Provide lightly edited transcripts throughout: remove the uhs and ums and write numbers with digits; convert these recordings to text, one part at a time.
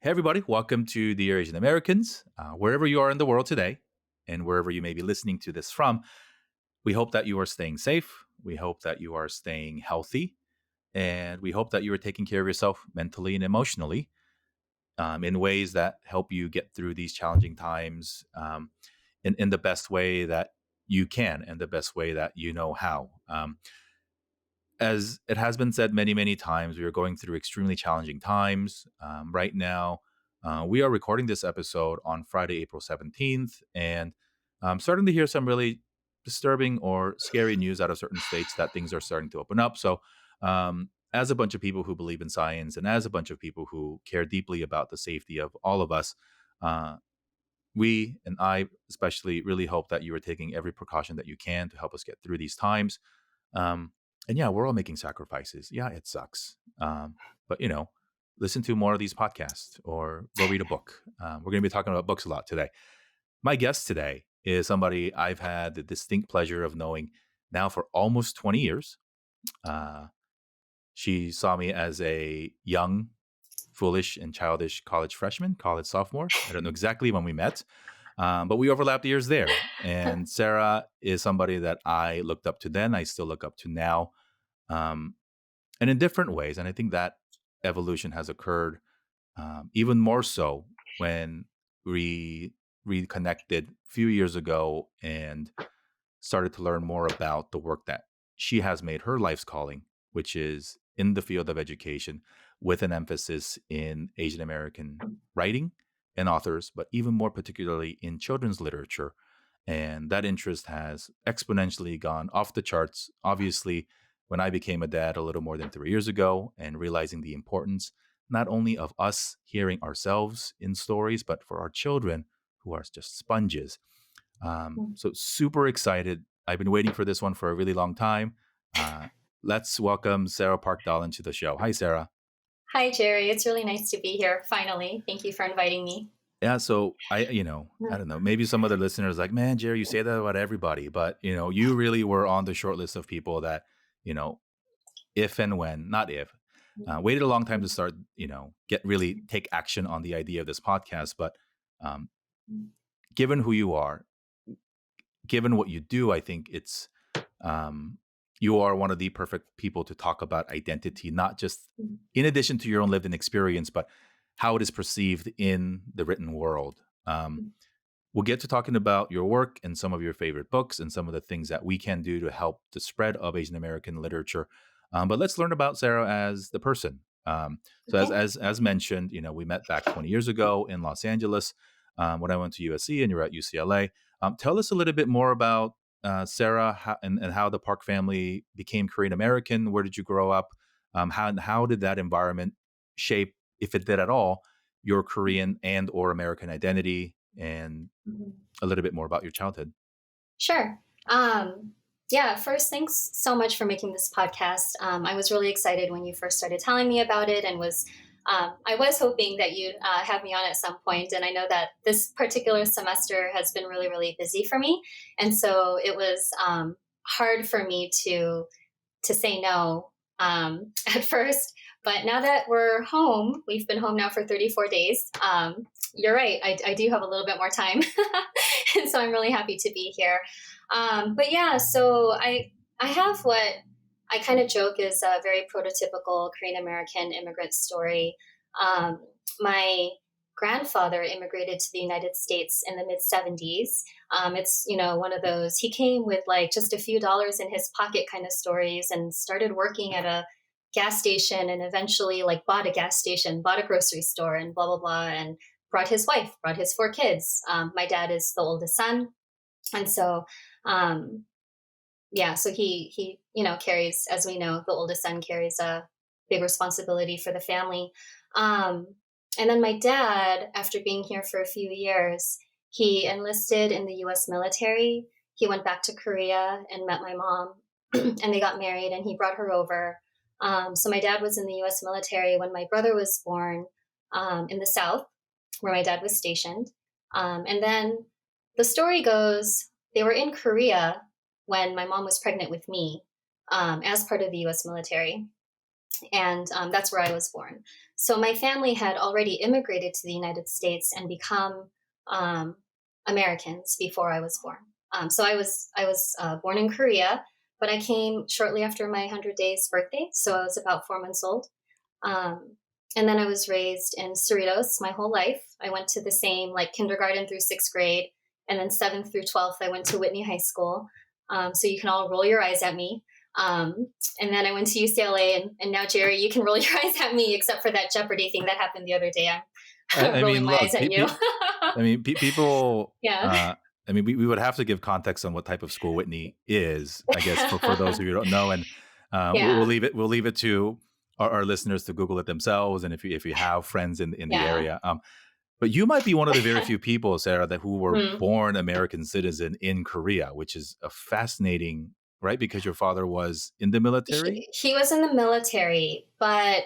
Hey, everybody, welcome to Dear Asian Americans. Wherever you are in the world today, and wherever you may be listening to this from, we hope that you are staying safe. We hope that you are staying healthy. And we hope that you are taking care of yourself mentally and emotionally in ways that help you get through these challenging times in the best way that you can and the best way that you know how. As it has been said many, many times, we are going through extremely challenging times. Right now, we are recording this episode on Friday, April 17th, and I'm starting to hear some really disturbing or scary news out of certain states that things are starting to open up. So, as a bunch of people who believe in science and as a bunch of people who care deeply about the safety of all of us, uh, we and I especially really hope that you are taking every precaution that you can to help us get through these times. Um, and yeah, we're all making sacrifices. Yeah, it sucks. But listen to more of these podcasts or go read a book. We're going to be talking about books a lot today. My guest today is somebody I've had the distinct pleasure of knowing now for almost 20 years. Uh, she saw me as a young, foolish, and childish college freshman, college sophomore. I don't know exactly when we met, but we overlapped years there. And Sarah is somebody that I looked up to then. I still look up to now, um, and in different ways. And I think that evolution has occurred even more so when we reconnected a few years ago and started to learn more about the work that she has made her life's calling, which is in the field of education with an emphasis in Asian American writing and authors, but even more particularly in children's literature. And that interest has exponentially gone off the charts. Obviously, when I became a dad a little more than 3 years ago and realizing the importance not only of us hearing ourselves in stories, but for our children who are just sponges. So super excited. I've been waiting for this one for a really long time. Uh, let's welcome Sarah Park Dahlen to the show. Hi, Sarah. Hi, Jerry. It's really nice to be here finally. Thank you for inviting me. Yeah, so I Mm. don't know, maybe some other listeners like, man, Jerry, you say that about everybody, but you really were on the short list of people that, you know, if and when, not if, waited a long time to start, get really take action on the idea of this podcast. But um, given who you are, given what you do, I think it's um, you are one of the perfect people to talk about identity, not just in addition to your own lived experience, but how it is perceived in the written world. We'll get to talking about your work and some of your favorite books and some of the things that we can do to help the spread of Asian American literature. But let's learn about Sarah as the person. So as, Okay. as as mentioned, we met back 20 years ago in Los Angeles when I went to USC and you're at UCLA. Tell us a little bit more about Sarah and how the Park family became Korean American. Where did you grow up? How did that environment shape, if it did at all, your Korean and or American identity? And Mhm. a little bit more about your childhood. Sure. Um, yeah, first, thanks so much for making this podcast. I was really excited when you first started telling me about it and I was hoping that you'd have me on at some point. And I know that this particular semester has been really, really busy for me. And so it was hard for me to say no at first. But now that we're home, we've been home now for 34 days. You're right. I do have a little bit more time. And so I'm really happy to be here. But yeah, so I have what I kind of joke is a very prototypical Korean American immigrant story. My grandfather immigrated to the United States in the mid 70s. It's, one of those, he came with like just a few dollars in his pocket kind of stories and started working at a gas station and eventually like bought a gas station, bought a grocery store and blah, blah, blah. And brought his wife, brought his 4 kids. My dad is the oldest son. And so, um, yeah, so he, carries, as we know, the oldest son carries a big responsibility for the family. Um, and then my dad, after being here for a few years, he enlisted in the US military. He went back to Korea and met my mom, and they got married, and he brought her over. So my dad was in the US military when my brother was born in the South, where my dad was stationed. And then the story goes they were in Korea when my mom was pregnant with me as part of the US military. and that's where I was born. So my family had already immigrated to the United States and become um, Americans before I was born. So I was born in Korea, but I came shortly after my 100 days birthday. So I was about 4 months old. Um, and then I was raised in Cerritos my whole life. I went to the same like kindergarten through sixth grade, and then seventh through 12th I went to Whitney High School. So you can all roll your eyes at me. Um, and then I went to UCLA, and now Jerry, you can roll your eyes at me, except for that Jeopardy thing that happened the other day. I'm I rolling mean, my eyes look, at you. people. Yeah, I mean, we would have to give context on what type of school Whitney is, I guess, for those of you who don't know, and we'll yeah, leave it to our listeners to Google it themselves, and if you have friends in the yeah. area. But you might be one of the very few people, Sarah, that who were Mm. born American citizen in Korea, which is a fascinating, right? Because your father was in the military. He was in the military, but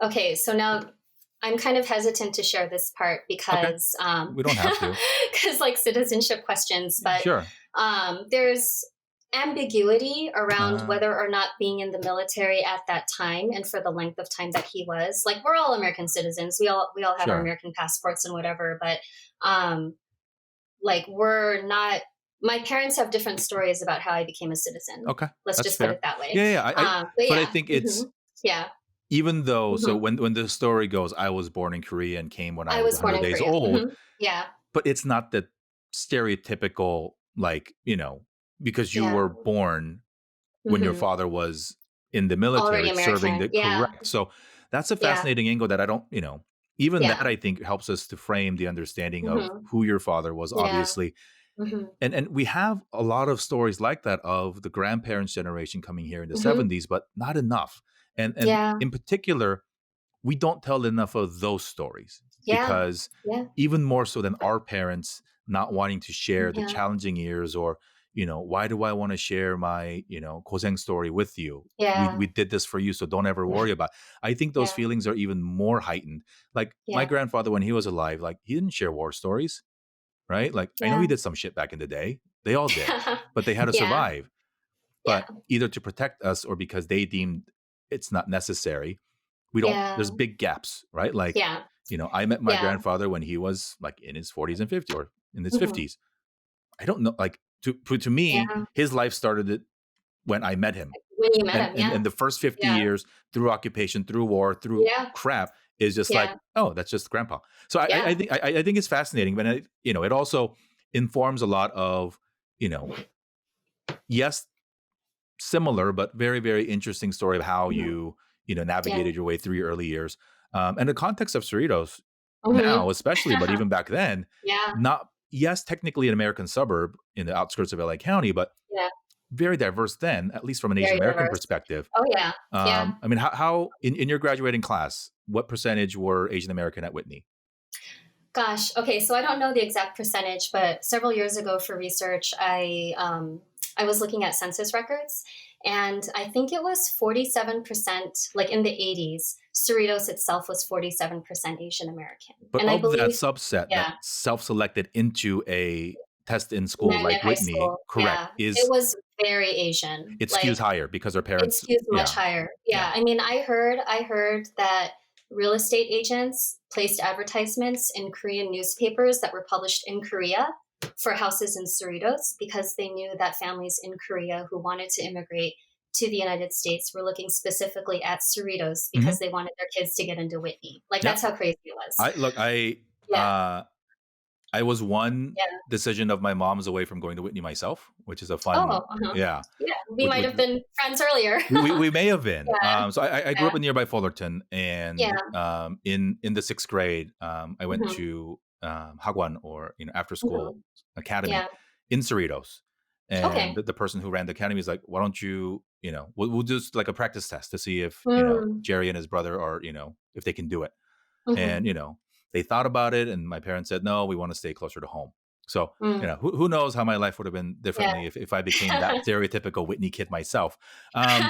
okay, so now I'm kind of hesitant to share this part Okay, because we don't have to. because like citizenship questions, but Sure. there's ambiguity around Uh, whether or not being in the military at that time and for the length of time that he was. Like we're all American citizens. We all have our sure. American passports and whatever, but um like we're not my parents have different stories about how I became a citizen. Okay, Let's that's just put it fair. that way. Yeah, yeah. But But I yeah. think it's Hmm. Yeah. even though, so Hmm. when the story goes, I was born in Korea and came when I I was was born 100 in days Korea. old, Hmm. Yeah. but it's not the stereotypical, like, because you Yeah. were born when your Hmm. father was in the Already military serving American. the Yeah. correct. So that's a Yeah. fascinating angle that I don't, even that Yeah. I think helps us to frame the understanding of Hmm. who your father was, Yeah. obviously. Hmm. And we have a lot of stories like that of the grandparents generation coming here in the Hmm. 70s, but not enough. And Yeah. in particular, we don't tell enough of those stories Yeah. because Yeah. even more so than our parents not wanting to share the Yeah. challenging years, or why do I want to share my koseng story with you? Yeah. We did this for you, so don't ever worry about. I think those Yeah. feelings are even more heightened. Like my Yeah. grandfather, when he was alive, like he didn't share war stories, right? Like I know Yeah. he did some shit back in the day, they all did, but they had to Yeah. survive. Yeah. But either to protect us or because they deemed it's not necessary, we don't Yeah. there's big gaps, right? Like, Yeah. I met my Yeah. grandfather when he was like in his 40s and 50s, or in his Hmm. 50s. I don't know, like to me, Yeah. his life started when I met him. When you met And him. and, Yeah. and the first 50 Yeah. years through occupation, through war, through Yeah. crap is just like, Yeah. oh, that's just grandpa. So I Yeah. think I think it's fascinating, but it also informs a lot of, you know, yes, similar but very very interesting story of how Mhm. you Yeah. navigated your way through your early years, and the context of Cerritos now Mhm. especially, but even back then, Yeah. not, yes, technically an American suburb in the outskirts of LA County, but Yeah. very diverse then, at least from an Asian Very American diverse. perspective. Oh, yeah. Yeah. I mean, how in your graduating class, what percentage were Asian American at Whitney? Gosh. Okay. So I don't know the exact percentage, but several years ago for research, I was looking at census records, and I think it was 47%. Like in the 80s, Cerritos itself was 47% Asian American, But and I of that believe, subset that yeah, self-selected into a test in school magnet like high Whitney, school. correct, Yeah, it is was very Asian. it Like skews higher because our it parents, skews much yeah, higher. yeah. Yeah, I mean, I heard that real estate agents placed advertisements in Korean newspapers that were published in Korea for houses in Cerritos because they knew that families in Korea who wanted to immigrate to the United States were looking specifically at Cerritos because Mhm. they wanted their kids to get into Whitney. Like Yeah. that's how crazy it was. I look, Yeah, I was one yeah. decision of my mom's away from going to Whitney myself, which is a Oh, fun, uh-huh. yeah. Yeah, we With might have been friends earlier. we may have been. Yeah, So I grew yeah, up in nearby Fullerton, yeah. and in the sixth grade, I went Hmm. to Hagwon, or after school Hmm. academy Yeah. in Cerritos, and Okay. the person who ran the academy is like, why don't you, we'll just like a practice test to see if Mm. Jerry and his brother are, if they can do it. And Mhm. they thought about it, and my parents said no, we want to stay closer to home. So Mm. who knows how my life would have been Yeah. differently if I became that stereotypical Whitney kid myself. um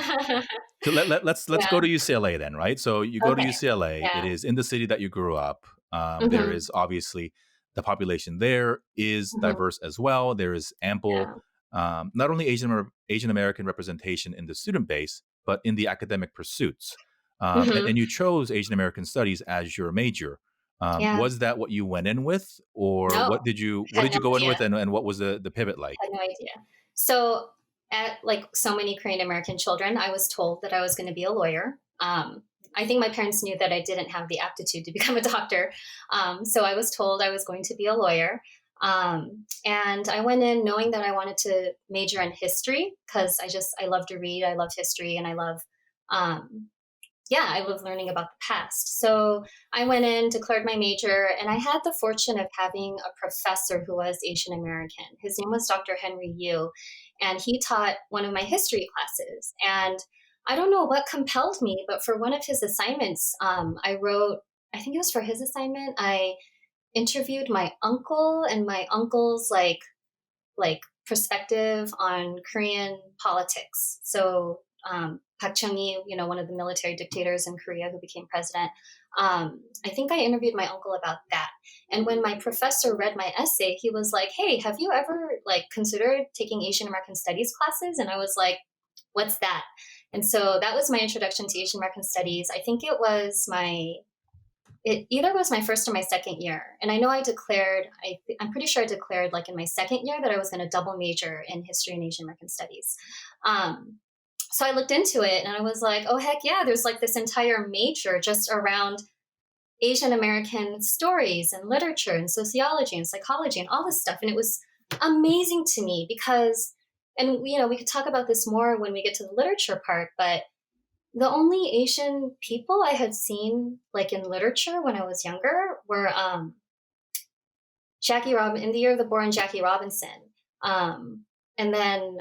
so let's go Yeah. to UCLA then, right? So you go to Okay. UCLA. It Yeah. is in the city that you grew up. There Mhm. is obviously the population there is Mhm. diverse as well. There is ample, Yeah. not only Asian American representation in the student base, but in the academic pursuits. And Hmm. you chose Asian American Studies as your major. Yeah. Was that what you went in with, or No, what had did no you go in idea. with, and what was the pivot like? Had no idea. So, at like so many Korean American children, I was told that I was going to be a lawyer. I think my parents knew that I didn't have the aptitude to become a doctor. So I was told I was going to be a lawyer. And I went in knowing that I wanted to major in history because I love to read, I love history, and um, I love learning about the past. So I went in, declared my major, and I had the fortune of having a professor who was Asian American. His name was Dr. Henry Yu, and he taught one of my history classes. And I don't know what compelled me, but for one of his assignments, I wrote, I think it was for his assignment, I interviewed my uncle and my uncle's perspective on Korean politics. So Park Chung-hee, one of the military dictators in Korea who became president. I think I interviewed my uncle about that. And when my professor read my essay, he was like, "Hey, have you ever considered taking Asian American Studies classes?" And I was like, "What's that?" And so that was my introduction to Asian American Studies. I think it either was my first or my second year. And I know I'm pretty sure I declared like in my second year that I was going to double major in history and Asian American studies. Um, so I looked into it and I was like, oh, heck yeah, there's like this entire major just around Asian American stories and literature and sociology and psychology and all this stuff. And it was amazing to me because, and we could talk about this more when we get to the literature part, but the only Asian people I had seen like in literature when I was younger were Jackie Robin in the year of the born Jackie Robinson, um, and then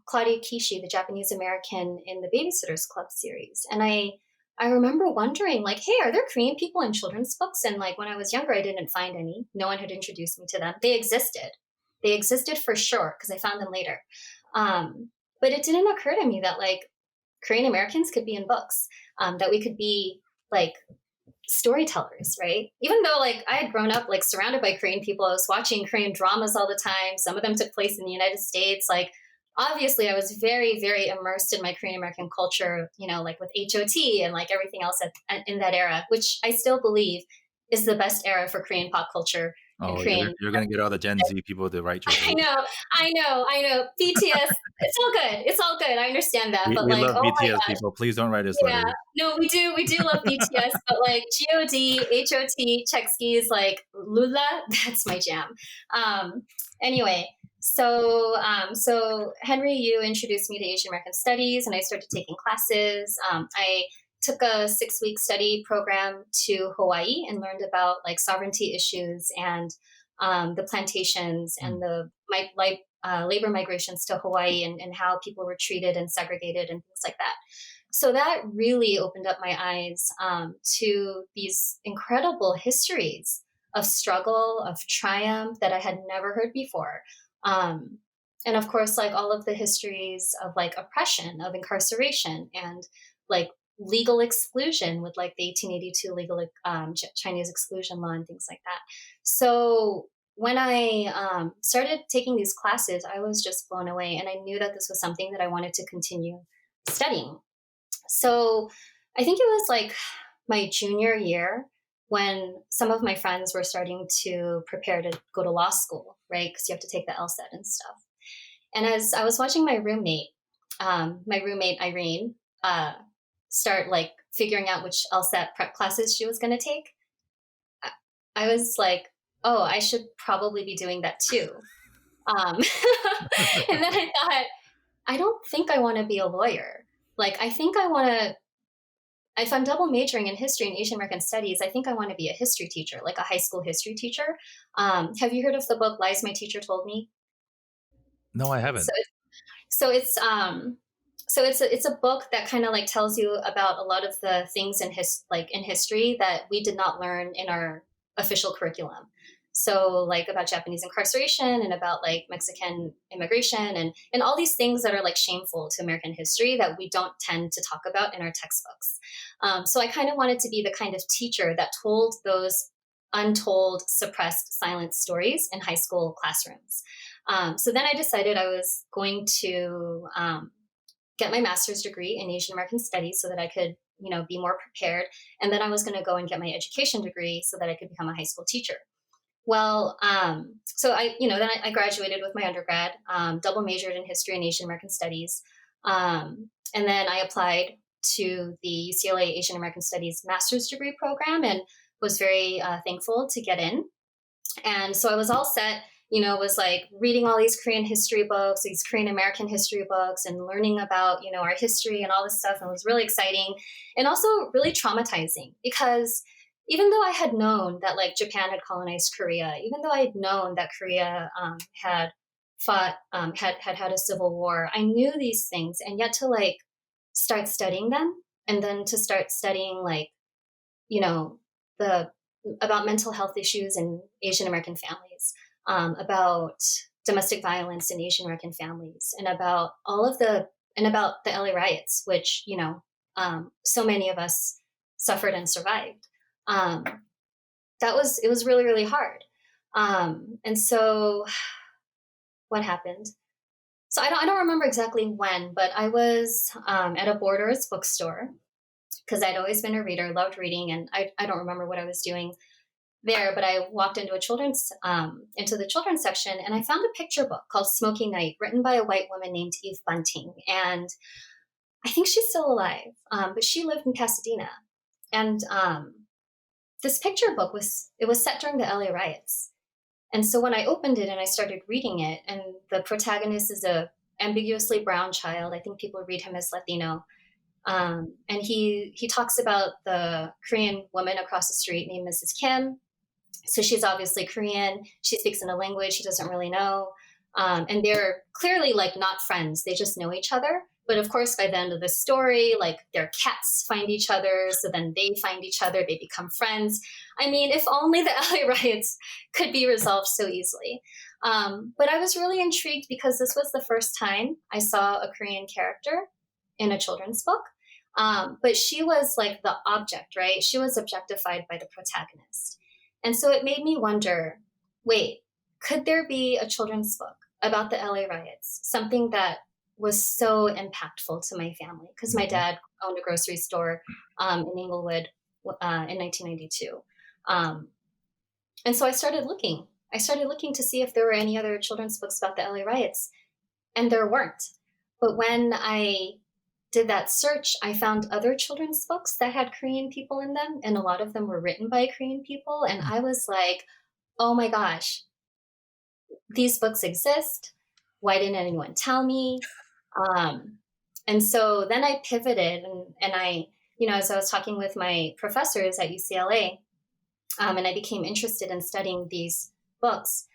Claudia Kishi, the Japanese American in the Babysitters Club series. And I remember wondering like, hey, are there Korean people in children's books? And like when I was younger, I didn't find any. No one had introduced me to them. They existed. They existed for sure because I found them later. Um, but it didn't occur to me that like Korean Americans could be in books, that we could be like storytellers, right? Even though like I had grown up like surrounded by Korean people, I was watching Korean dramas all the time. Some of them took place in the United States. Like obviously I was very, very immersed in my Korean American culture, like with HOT and like everything else in that era, which I still believe is the best era for Korean pop culture and Oh, Korean. you're gonna get all the Gen Z people to write your I hate. know, I know. BTS, it's all good. It's all good. I understand that. But We like, love oh my BTS gosh. people. Please don't write us Yeah, letters. no, we do love BTS, but like God, HOT, Chekskis, like Lula, that's my jam. Um, anyway, so Henry Yu introduced me to Asian American Studies, and I started taking classes. I took a 6-week study program to Hawaii and learned about like sovereignty issues and the plantations and Mm. labor migrations to Hawaii and how people were treated and segregated and things like that. So that really opened up my eyes to these incredible histories of struggle, of triumph that I had never heard before. Um, and of course, like all of the histories of like oppression, of incarceration, and like legal exclusion with like the 1882 legal Chinese exclusion law and things like that. So when I started taking these classes, I was just blown away. And I knew that this was something that I wanted to continue studying. So I think it was like my junior year when some of my friends were starting to prepare to go to law school, right? Because you have to take the LSAT and stuff. And as I was watching my roommate Irene, uh, start like figuring out which LSAT prep classes she was going to take, I, I was like, oh, I should probably be doing that too. Um, and then I thought, I don't think I want to be a lawyer. Like, I think I want to if I'm double majoring in history and Asian American studies, I think I want to be a history teacher, like a high school history teacher. Have you heard of the book Lies My Teacher Told Me? No, I So, haven't. so it's it's a book that kind of like tells you about a lot of the things in history that we did not learn in our official curriculum. So like about Japanese incarceration and about like Mexican immigration and all these things that are like shameful to American history that we don't tend to talk about in our textbooks. So I kind of wanted to be the kind of teacher that told those untold, suppressed, silent stories in high school classrooms. So then I decided I was going to get my master's degree in Asian American Studies so that I could, be more prepared. And then I was going to go and get my education degree so that I could become a high school teacher. Well, so then I graduated with my undergrad, double majored in history and Asian American Studies. And then I applied to the UCLA Asian American Studies master's degree program and was very thankful to get in. And so I was all set, was like reading all these Korean history books, these Korean American history books, and learning about, our history and all this stuff. And it was really exciting and also really traumatizing because even though I had known that like Japan had colonized Korea, even though I had known that Korea had fought, had a civil war, I knew these things. And yet to like start studying them and then to start studying like, the about mental health issues in Asian American families, about domestic violence in Asian American families, and about about the LA riots, which so many of us suffered and survived. Um, it was really really hard. And so what happened? So I don't remember exactly when, but I was at a Borders bookstore because I'd always been a reader, loved reading, and I don't remember what I was doing there, but I walked into into the children's section, and I found a picture book called Smoky Night, written by a white woman named Eve Bunting, and I think she's still alive, but she lived in Pasadena, and this picture book was set during the LA riots, and so when I opened it and I started reading it, and the protagonist is a ambiguously brown child, I think people read him as Latino. And he talks about the Korean woman across the street named Mrs. Kim. So she's obviously Korean. She speaks in a language he doesn't really know. And they're clearly like not friends. They just know each other. But of course, by the end of the story, like their cats find each other. So then they find each other. They become friends. I mean, if only the LA riots could be resolved so easily. But I was really intrigued because this was the first time I saw a Korean character in a children's book. But she was like the object, right? She was objectified by the protagonist. And so it made me wonder, wait, could there be a children's book about the LA riots? Something that was so impactful to my family because my dad owned a grocery store in Inglewood in 1992. And so I started looking. To see if there were any other children's books about the LA riots, and there weren't. But when I did that search, I found other children's books that had Korean people in them, and a lot of them were written by Korean people. And I was like, oh my gosh, these books exist. Why didn't anyone tell me? And so then I pivoted and I, as I was talking with my professors at UCLA, and I became interested in studying these books,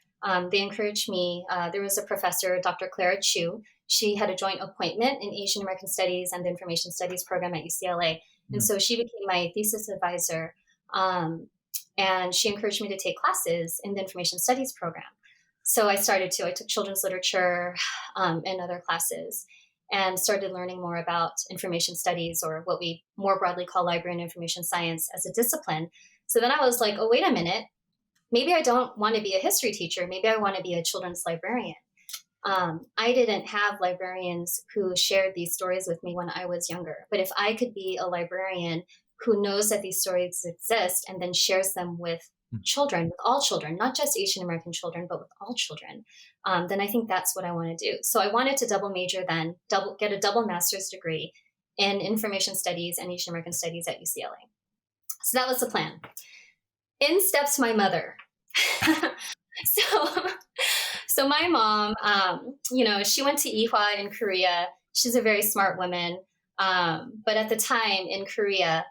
they encouraged me. There was a professor, Dr. Clara Chu. She had a joint appointment in Asian American Studies and the Information Studies program at UCLA. And so she became my thesis advisor. And she encouraged me to take classes in the Information Studies program. So I took children's literature and other classes and started learning more about information studies, or what we more broadly call library and information science, as a discipline. So then I was like, oh, wait a minute. Maybe I don't want to be a history teacher. Maybe I want to be a children's librarian. I didn't have librarians who shared these stories with me when I was younger. But if I could be a librarian who knows that these stories exist and then shares them with children, with all children, not just Asian American children, but with all children, then I think that's what I want to do. So I wanted to double major then, get a double master's degree in information studies and Asian American studies at UCLA. So that was the plan. In steps my mother. So my mom, she went to Ewha in Korea. She's a very smart woman. But at the time in Korea,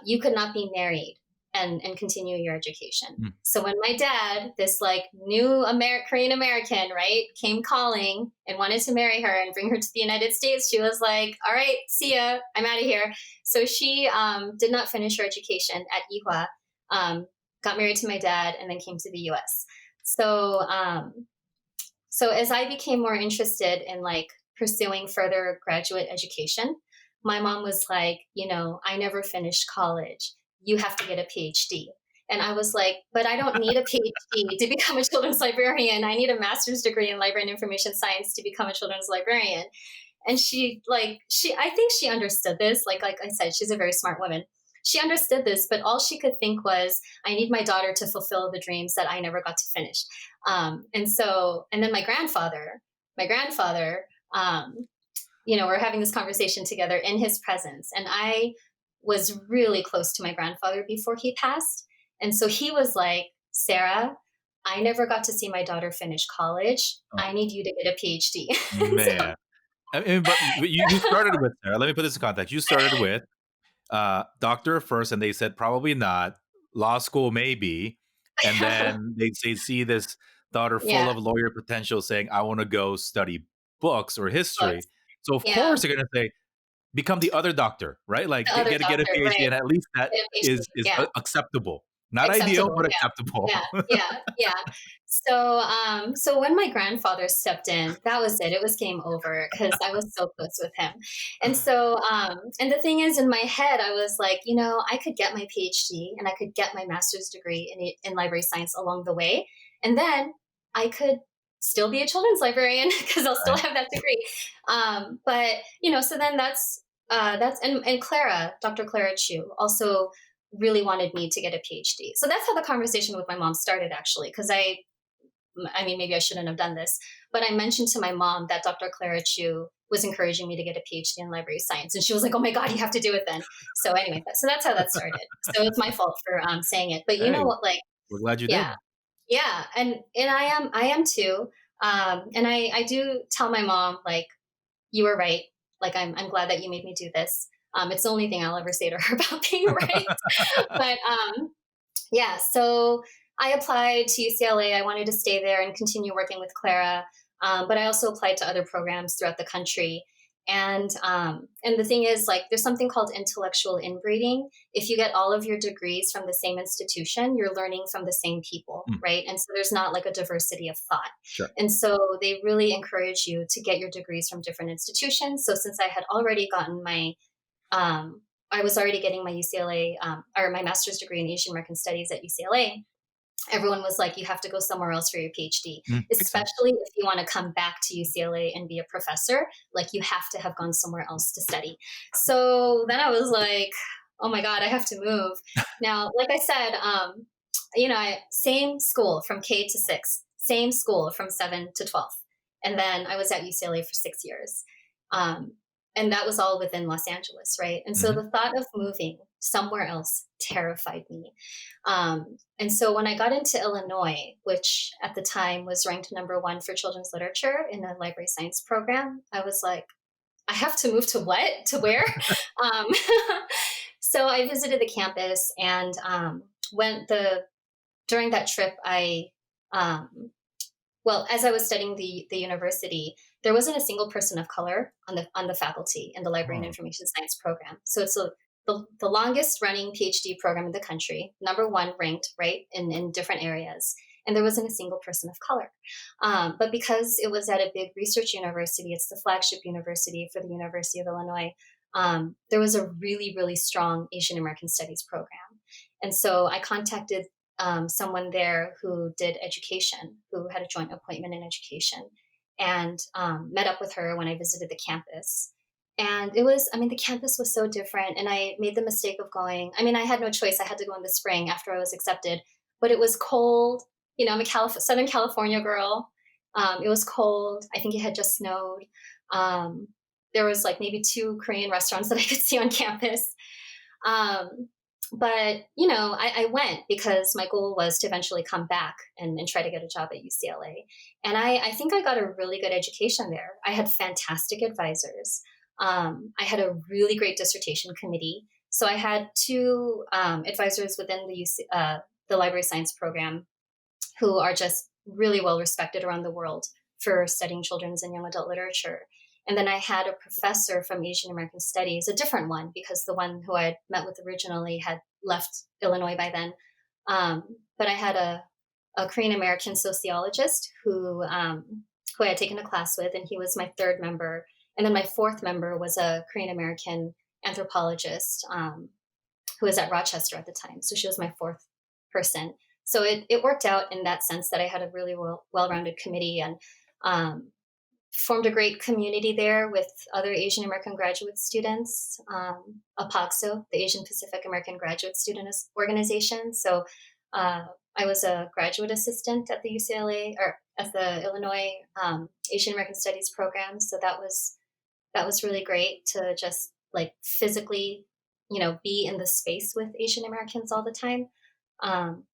you could not be married and continue your education. So when my dad, this like new Korean American, right, came calling and wanted to marry her and bring her to the United States, she was like, all right, see ya, I'm out of here. So she did not finish her education at Ewha, got married to my dad, and then came to the US. So as I became more interested in like pursuing further graduate education, my mom was like, I never finished college. You have to get a PhD. And I was like, but I don't need a PhD to become a children's librarian. I need a master's degree in library and information science to become a children's librarian. And I think she understood this. Like I said, she's a very smart woman. She understood this, but all she could think was, I need my daughter to fulfill the dreams that I never got to finish. And then my grandfather, um, we're having this conversation together in his presence. And I was really close to my grandfather before he passed. And so he was like, Sarah, I never got to see my daughter finish college. I Oh, need you to get a PhD. So, man. I mean, but you started with Sarah. Let me put this in context. You started with doctor first, and they said probably not. Law school maybe, and then they see this daughter yeah, full of lawyer potential, saying, "I want to go study books or history." books. So of Yeah, course they're going to say, "Become the other doctor," right? Like the other get a doctor, PhD, right? and at least that Get a PhD. is Yeah. acceptable. Not ideal, Acceptable, but yeah. Yeah, acceptable. yeah, yeah. So when my grandfather stepped in, that was it. It was game over because I was so close with him. And the thing is, in my head, I was like, I could get my PhD and I could get my master's degree in library science along the way, and then I could still be a children's librarian because I'll still Right. have that degree. But so then that's and Clara, Dr. Clara Chu, also really wanted me to get a PhD. So that's how the conversation with my mom started, actually, because I mean, maybe I shouldn't have done this, but I mentioned to my mom that Dr. Clara Chu was encouraging me to get a PhD in library science, and she was like, "Oh my God, you have to do it then." So anyway, so that's how that started. So it's my fault for saying it, but you know Hey, what? Like, we're glad you yeah, did. yeah, and I am too. And I do tell my mom, like, you were right. Like, I'm glad that you made me do this. It's the only thing I'll ever say to her about being right. But yeah, so I applied to UCLA. I wanted to stay there and continue working with Clara, but I also applied to other programs throughout the country. And the thing is, like, there's something called intellectual inbreeding. If you get all of your degrees from the same institution, you're learning from the same people, Mm, right? And so there's not like a diversity of thought. sure. And so they really encourage you to get your degrees from different institutions. So since I had already gotten um, I was already getting my UCLA or my master's degree in Asian American Studies at UCLA. Everyone was like, you have to go somewhere else for your PhD, Makes sense. especially if you want to come back to UCLA and be a professor. Like, you have to have gone somewhere else to study. So then I was like, oh my God, I have to move. Now, like I said, same school from K to 6, same school from 7 to 12. And then I was at UCLA for 6 years. Um, and that was all within Los Angeles, right? And so Mhm. the thought of moving somewhere else terrified me. And so when I got into Illinois, which at the time was ranked #1 for children's literature in the library science program, I was like, I have to move to what? To where? Um, so I visited the campus and went the during that trip, um, well, as I was studying the university, there wasn't a single person of color on the faculty in the library and Oh, information science program. So it's the longest running PhD program in the country, #1 ranked, right, in different areas. And there wasn't a single person of color. But because it was at a big research university, it's the flagship university for the University of Illinois, there was a really, really strong Asian American Studies program. And so I contacted someone there who did education, who had a joint appointment in education, and met up with her when I visited the campus. And I mean, the campus was so different. And I made the mistake of going. I mean, I had no choice. I had to go in the spring after I was accepted, but it was cold. I'm a Southern California girl. It was cold. I think it had just snowed. Um, there was like maybe 2 Korean restaurants that I could see on campus. Um, but I went because my goal was to eventually come back and try to get a job at UCLA. And I think I got a really good education there. I had fantastic advisors. I had a really great dissertation committee. So I had 2 advisors within the library science program who are just really well respected around the world for studying children's and young adult literature. And then I had a professor from Asian American Studies, a different one, because the one who I had met with originally had left Illinois by then. But I had a Korean American sociologist who I had taken a class with, and he was my third member. And then my fourth member was a Korean American anthropologist who was at Rochester at the time. So she was my fourth person. So it worked out in that sense that I had a really well rounded committee, and um, formed a great community there with other Asian American graduate students, APAGSO, the Asian Pacific American Graduate Student Organization. So I was a graduate assistant at the UCLA or at the Illinois Asian American Studies program. So that was really great to just like physically, be in the space with Asian Americans all the time. Um,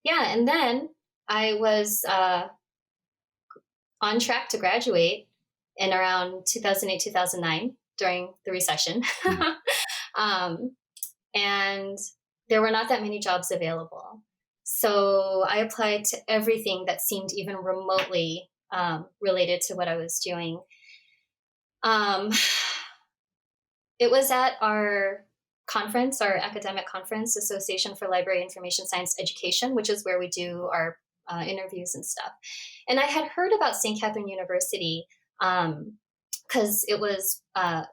yeah, and then I was on track to graduate in around 2008, 2009 during the recession. Mm. um, and there were not that many jobs available. So I applied to everything that seemed even remotely related to what I was doing. Um, it was at our conference, our academic conference, Association for Library Information Science Education, which is where we do our interviews and stuff. And I had heard about St. Catherine University because it was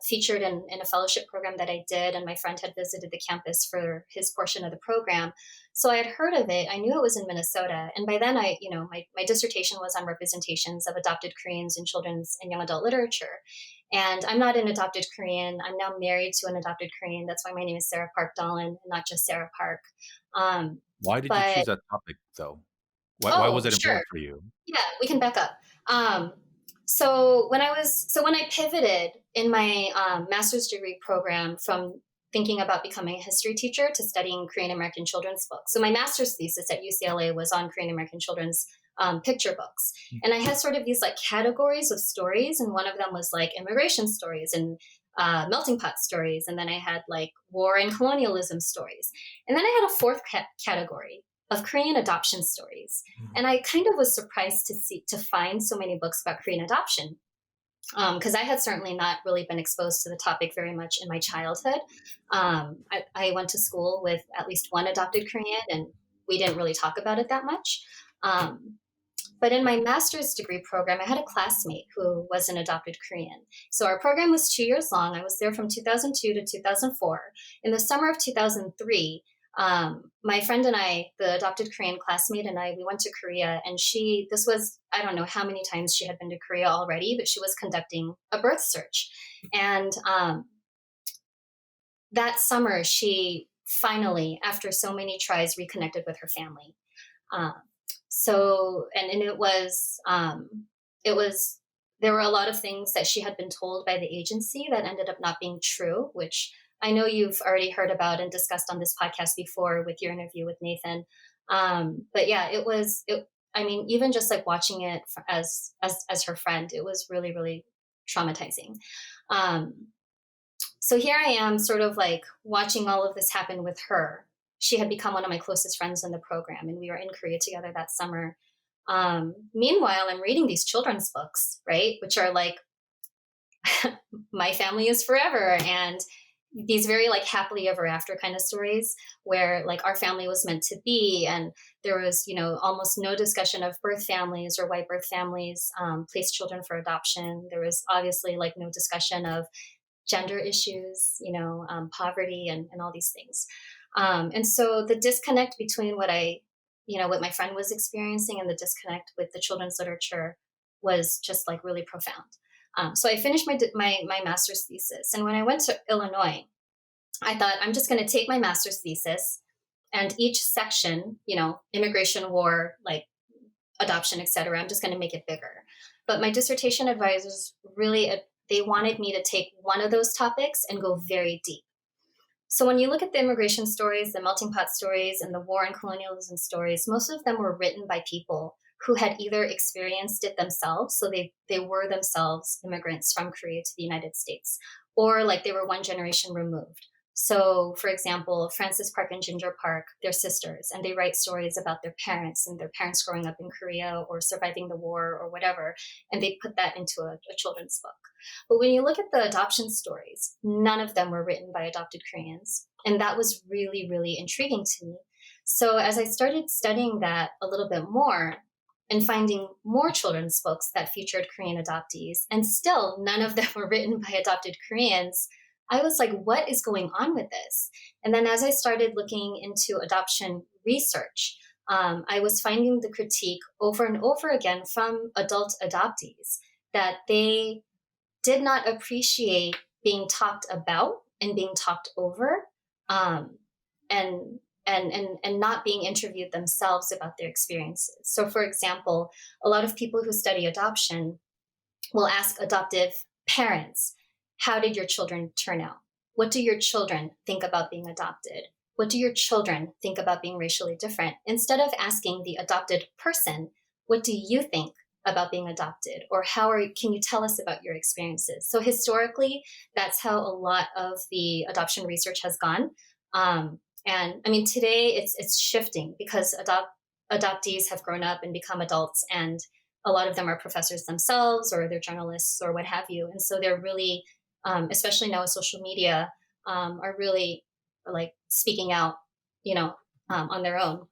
featured in a fellowship program that I did, and my friend had visited the campus for his portion of the program. So I had heard of it. I knew it was in Minnesota, and by then my dissertation was on representations of adopted Koreans in children's and young adult literature. And I'm not an adopted Korean. I'm now married to an adopted Korean. That's why my name is Sarah Park Dahlen, and not just Sarah Park. Um, Why did you but choose that topic, though? Why was oh, it sure. important for you? Yeah, we can back up. Um, so when I pivoted in my master's degree program from thinking about becoming a history teacher to studying Korean American children's books. So my master's thesis at UCLA was on Korean American children's picture books, and I had sort of these like categories of stories, and one of them was like immigration stories and melting pot stories, and then I had like war and colonialism stories, and then I had a fourth category of Korean adoption stories. And I kind of was surprised to find so many books about Korean adoption because I had certainly not really been exposed to the topic very much in my childhood. I went to school with at least one adopted Korean, and we didn't really talk about it that much. Um, but in my master's degree program, I had a classmate who was an adopted Korean. So our program was 2 years long. I was there from 2002 to 2004. In the summer of 2003, my friend and I, the adopted Korean classmate and I, we went to Korea, and this was, I don't know how many times she had been to Korea already, but she was conducting a birth search. And that summer, she finally, after so many tries, reconnected with her family. Um, and it was, there were a lot of things that she had been told by the agency that ended up not being true, which I know you've already heard about and discussed on this podcast before with your interview with Nathan. But yeah, I mean, even just like watching it as her friend, it was really, really traumatizing. Um, so here I am sort of like watching all of this happen with her. She had become one of my closest friends in the program, and we were in Korea together that summer. Meanwhile, I'm reading these children's books, right? Which are like, My Family is Forever, and these very like happily ever after kind of stories where like our family was meant to be. And there was, almost no discussion of birth families or why birth families place children for adoption. There was obviously like no discussion of gender issues, poverty and all these things. And so the disconnect between what my friend was experiencing and the disconnect with the children's literature was just like really profound. So I finished my master's thesis. And when I went to Illinois, I thought I'm just going to take my master's thesis and each section, immigration, war, like adoption, et cetera, I'm just going to make it bigger. But my dissertation advisors really, they wanted me to take one of those topics and go very deep. So when you look at the immigration stories, the melting pot stories, and the war and colonialism stories, most of them were written by people who had either experienced it themselves, so they were themselves immigrants from Korea to the United States, or like they were one generation removed. So, for example, Frances Park and Ginger Park, they're sisters, and they write stories about their parents and their parents growing up in Korea or surviving the war or whatever, and they put that into a children's book. But when you look at the adoption stories, none of them were written by adopted Koreans. And that was really, really intriguing to me. So as I started studying that a little bit more and finding more children's books that featured Korean adoptees, and still none of them were written by adopted Koreans, I was like, what is going on with this? And then as I started looking into adoption research, I was finding the critique over and over again from adult adoptees that they did not appreciate being talked about and being talked over, um, and and not being interviewed themselves about their experiences. So, for example, a lot of people who study adoption will ask adoptive parents, how did your children turn out? What do your children think about being adopted? What do your children think about being racially different? Instead of asking the adopted person, what do you think about being adopted? Or can you tell us about your experiences? So historically, that's how a lot of the adoption research has gone. And I mean, today it's shifting because adoptees have grown up and become adults, and a lot of them are professors themselves or they're journalists or what have you. And so they're really, especially now with social media, are really like speaking out, on their own.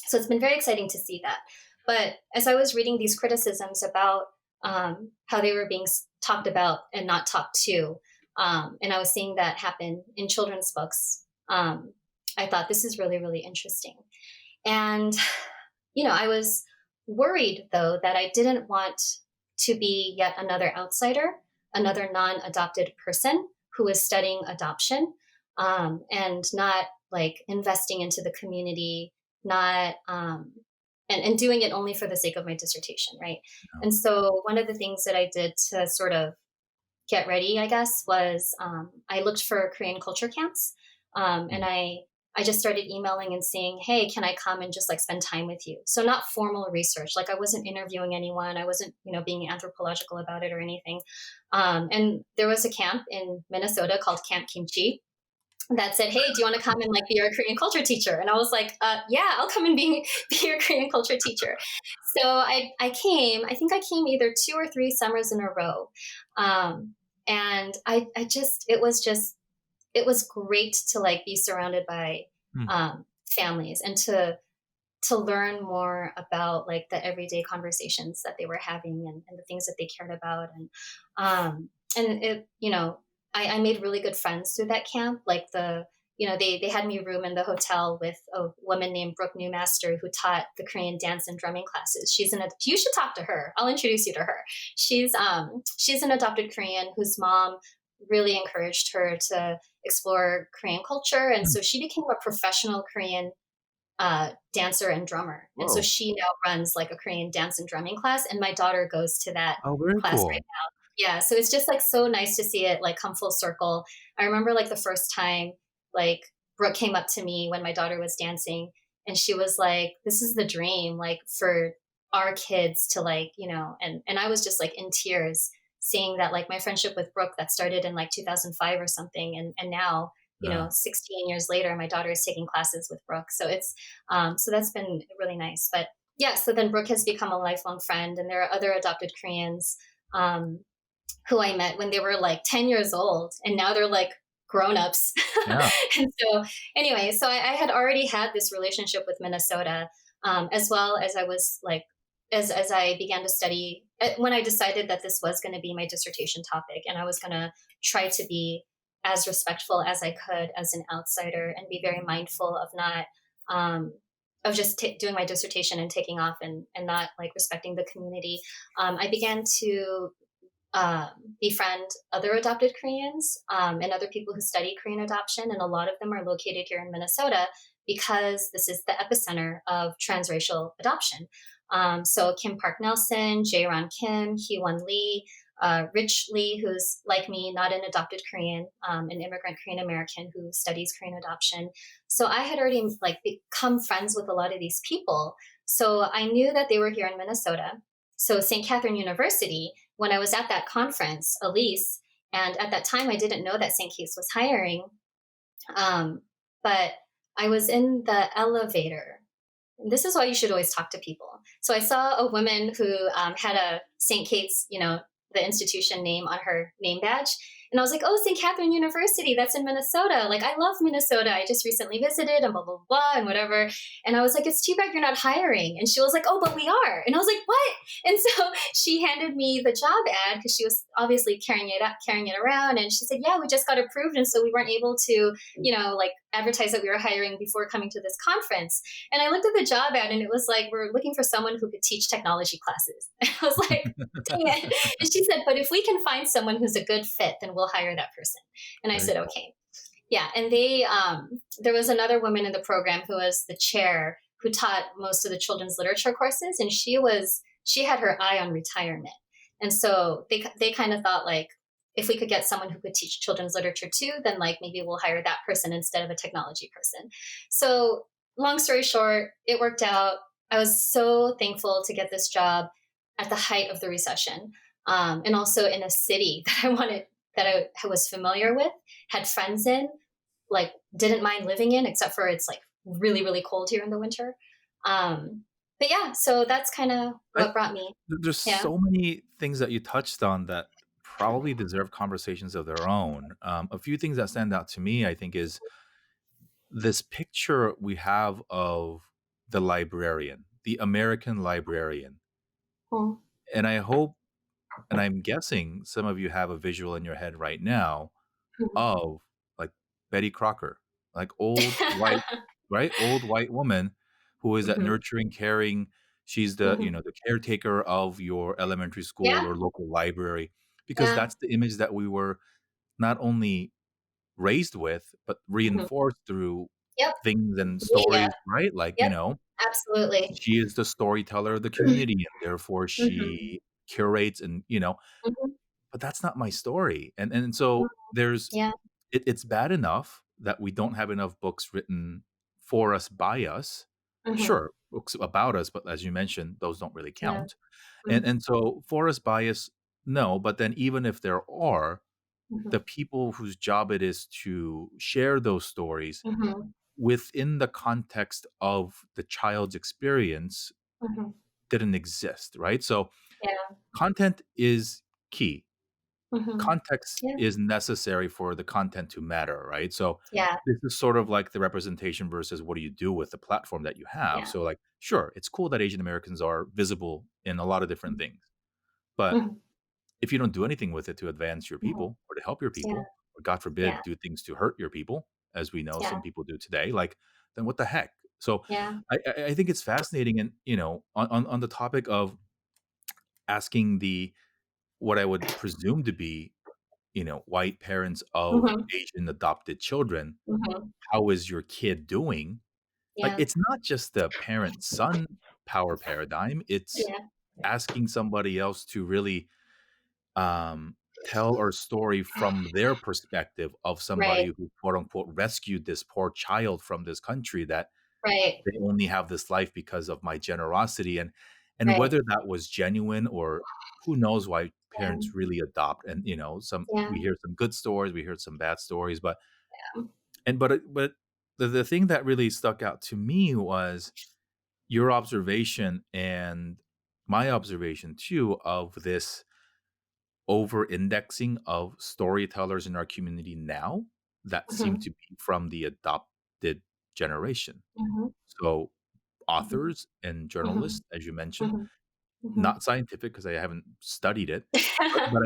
So it's been very exciting to see that. But as I was reading these criticisms about how they were being talked about and not talked to, and I was seeing that happen in children's books, I thought this is really, really interesting. And, I was worried though that I didn't want to be yet another outsider, another non adopted person who is studying adoption, and not like investing into the community, not, and doing it only for the sake of my dissertation, right? Yeah. And so one of the things that I did to sort of get ready, I guess, was I looked for Korean culture camps, and Mm. I just started emailing and saying, "Hey, can I come and just like spend time with you?" So not formal research, like I wasn't interviewing anyone, I wasn't being anthropological about it or anything. And there was a camp in Minnesota called Camp Kimchi that said, "Hey, do you want to come and like be our Korean culture teacher?" And I was like, "Yeah, I'll come and be your Korean culture teacher." So I came. I think I came either 2 or 3 summers in a row, um, and I just it was great to like be surrounded by Mm. families and to learn more about like the everyday conversations that they were having, and the things that they cared about, and it I made really good friends through that camp. Like they had me room in the hotel with a woman named Brooke Newmaster who taught the Korean dance and drumming classes. You should talk to her. I'll introduce you to her. She's an adopted Korean whose mom really encouraged her to explore Korean culture, and Mm. so she became a professional Korean dancer and drummer. And so Whoa. she now runs like a Korean dance and drumming class, and my daughter goes to that Oh, very class right cool. now. Yeah, so it's just like so nice to see it like come full circle. I remember like the first time like Brooke came up to me when my daughter was dancing, and she was like, "This is the dream, like for our kids to like, and I was just like in tears seeing that like my friendship with Brooke that started in like 2005 or something, and now, Yeah. 16 years later, my daughter is taking classes with Brooke. So so that's been really nice. But yeah, so then Brooke has become a lifelong friend, and there are other adopted Koreans um, who I met when they were like 10 years old, and now they're like grown-ups. Yeah. And so anyway, so I had already had this relationship with Minnesota, as well as I was like, as I began to study, when I decided that this was going to be my dissertation topic, and I was going to try to be as respectful as I could as an outsider, and be very mindful of not um, of just doing my dissertation and taking off, and not like respecting the community. I began to um, befriend other adopted Koreans, and other people who study Korean adoption. And a lot of them are located here in Minnesota because this is the epicenter of transracial adoption. So Kim Park Nelson, Jae-ron Kim, Hee-won Lee, Rich Lee, who's like me, not an adopted Korean, an immigrant Korean American who studies Korean adoption. So I had already like become friends with a lot of these people. So I knew that they were here in Minnesota. So St. Catherine University, when I was at that conference, Elise, and at that time I didn't know that St. Kitts was hiring, um, but I was in the elevator. This is why you should always talk to people. So I saw a woman who had a St. Kate's, the institution name on her name badge. And I was like, "Oh, St. Catherine University, that's in Minnesota. Like, I love Minnesota. I just recently visited and blah, blah, blah, and whatever." And I was like, "It's too bad you're not hiring." And she was like, "Oh, but we are." And I was like, "What?" And so she handed me the job ad because she was obviously carrying it around. And she said, "Yeah, we just got approved. And so we weren't able to, like advertised that we were hiring before coming to this conference. And I looked at the job ad and it was like, we're looking for someone who could teach technology classes. And I was like, dang it. And she said, but if we can find someone who's a good fit, then we'll hire that person. And I Very said, cool. okay. Yeah. And there was another woman in the program who was the chair who taught most of the children's literature courses. And she had her eye on retirement. And so they kind of thought like, if we could get someone who could teach children's literature too, then like maybe we'll hire that person instead of a technology person. So long story short, it worked out. I was so thankful to get this job at the height of the recession, and also in a city that I was familiar with, had friends in, like didn't mind living in, except for it's like really really cold here in the winter. But yeah, so that's kind of I, what brought me. there's Yeah. so many things that you touched on that probably deserve conversations of their own. A few things that stand out to me, I think, is this picture we have of the librarian, the American librarian. Mm-hmm. And I hope, and I'm guessing some of you have a visual in your head right now of like Betty Crocker, like old white, right? Old white woman who is that Hmm. nurturing, caring. She's the, Hmm. the caretaker of your elementary school Yeah. or local library, because Yeah. that's the image that we were not only raised with, but Hmm. reinforced through Yep. things and Media. stories, right? Like, Yep. Absolutely. she is the storyteller of the community, and therefore Hmm. she curates and, Hmm. but that's not my story. And so there's Yeah. it's bad enough that we don't have enough books written for us by us. Hmm. Sure, books about us, but as you mentioned, those don't really Yeah. count. And Hmm. and so for us by us, no, but then even if there are, Hmm. the people whose job it is to share those stories Hmm. within the context of the child's experience Hmm. didn't exist, right? So Yeah. content is key. Hmm. Context Yeah. is necessary for the content to matter, right? So Yeah. this is sort of like the representation versus what do you do with the platform that you have. Yeah. So like, sure, it's cool that Asian Americans are visible in a lot of different things, but Hmm. if you don't do anything with it to advance your Hmm. people or to help your Yeah. people, or God Yeah. forbid, do things to hurt your people, as we know Yeah. some people do today, like, then what the heck? So Yeah. I think it's fascinating, and on the topic of asking the what I would presume to be white parents of Hmm. Asian adopted children, Hmm. how is your kid doing? Like, Yeah. it's not just the parent-son power paradigm, it's Yeah. asking somebody else to really, tell our story from their perspective of somebody Right. who, quote, unquote, "rescued this poor child from this country that Right. they only have this life because of my generosity," and Right. whether that was genuine or who knows why Yeah. parents really adopt, and, some Yeah. we hear some good stories, we heard some bad stories, but Yeah. but the thing that really stuck out to me was your observation and my observation too of this over-indexing of storytellers in our community now that seem Mhm. to be from the adopted generation. Mhm. So, Mhm. authors and Mhm. journalists, as you mentioned, Mhm. Mhm. not scientific because I haven't studied it, but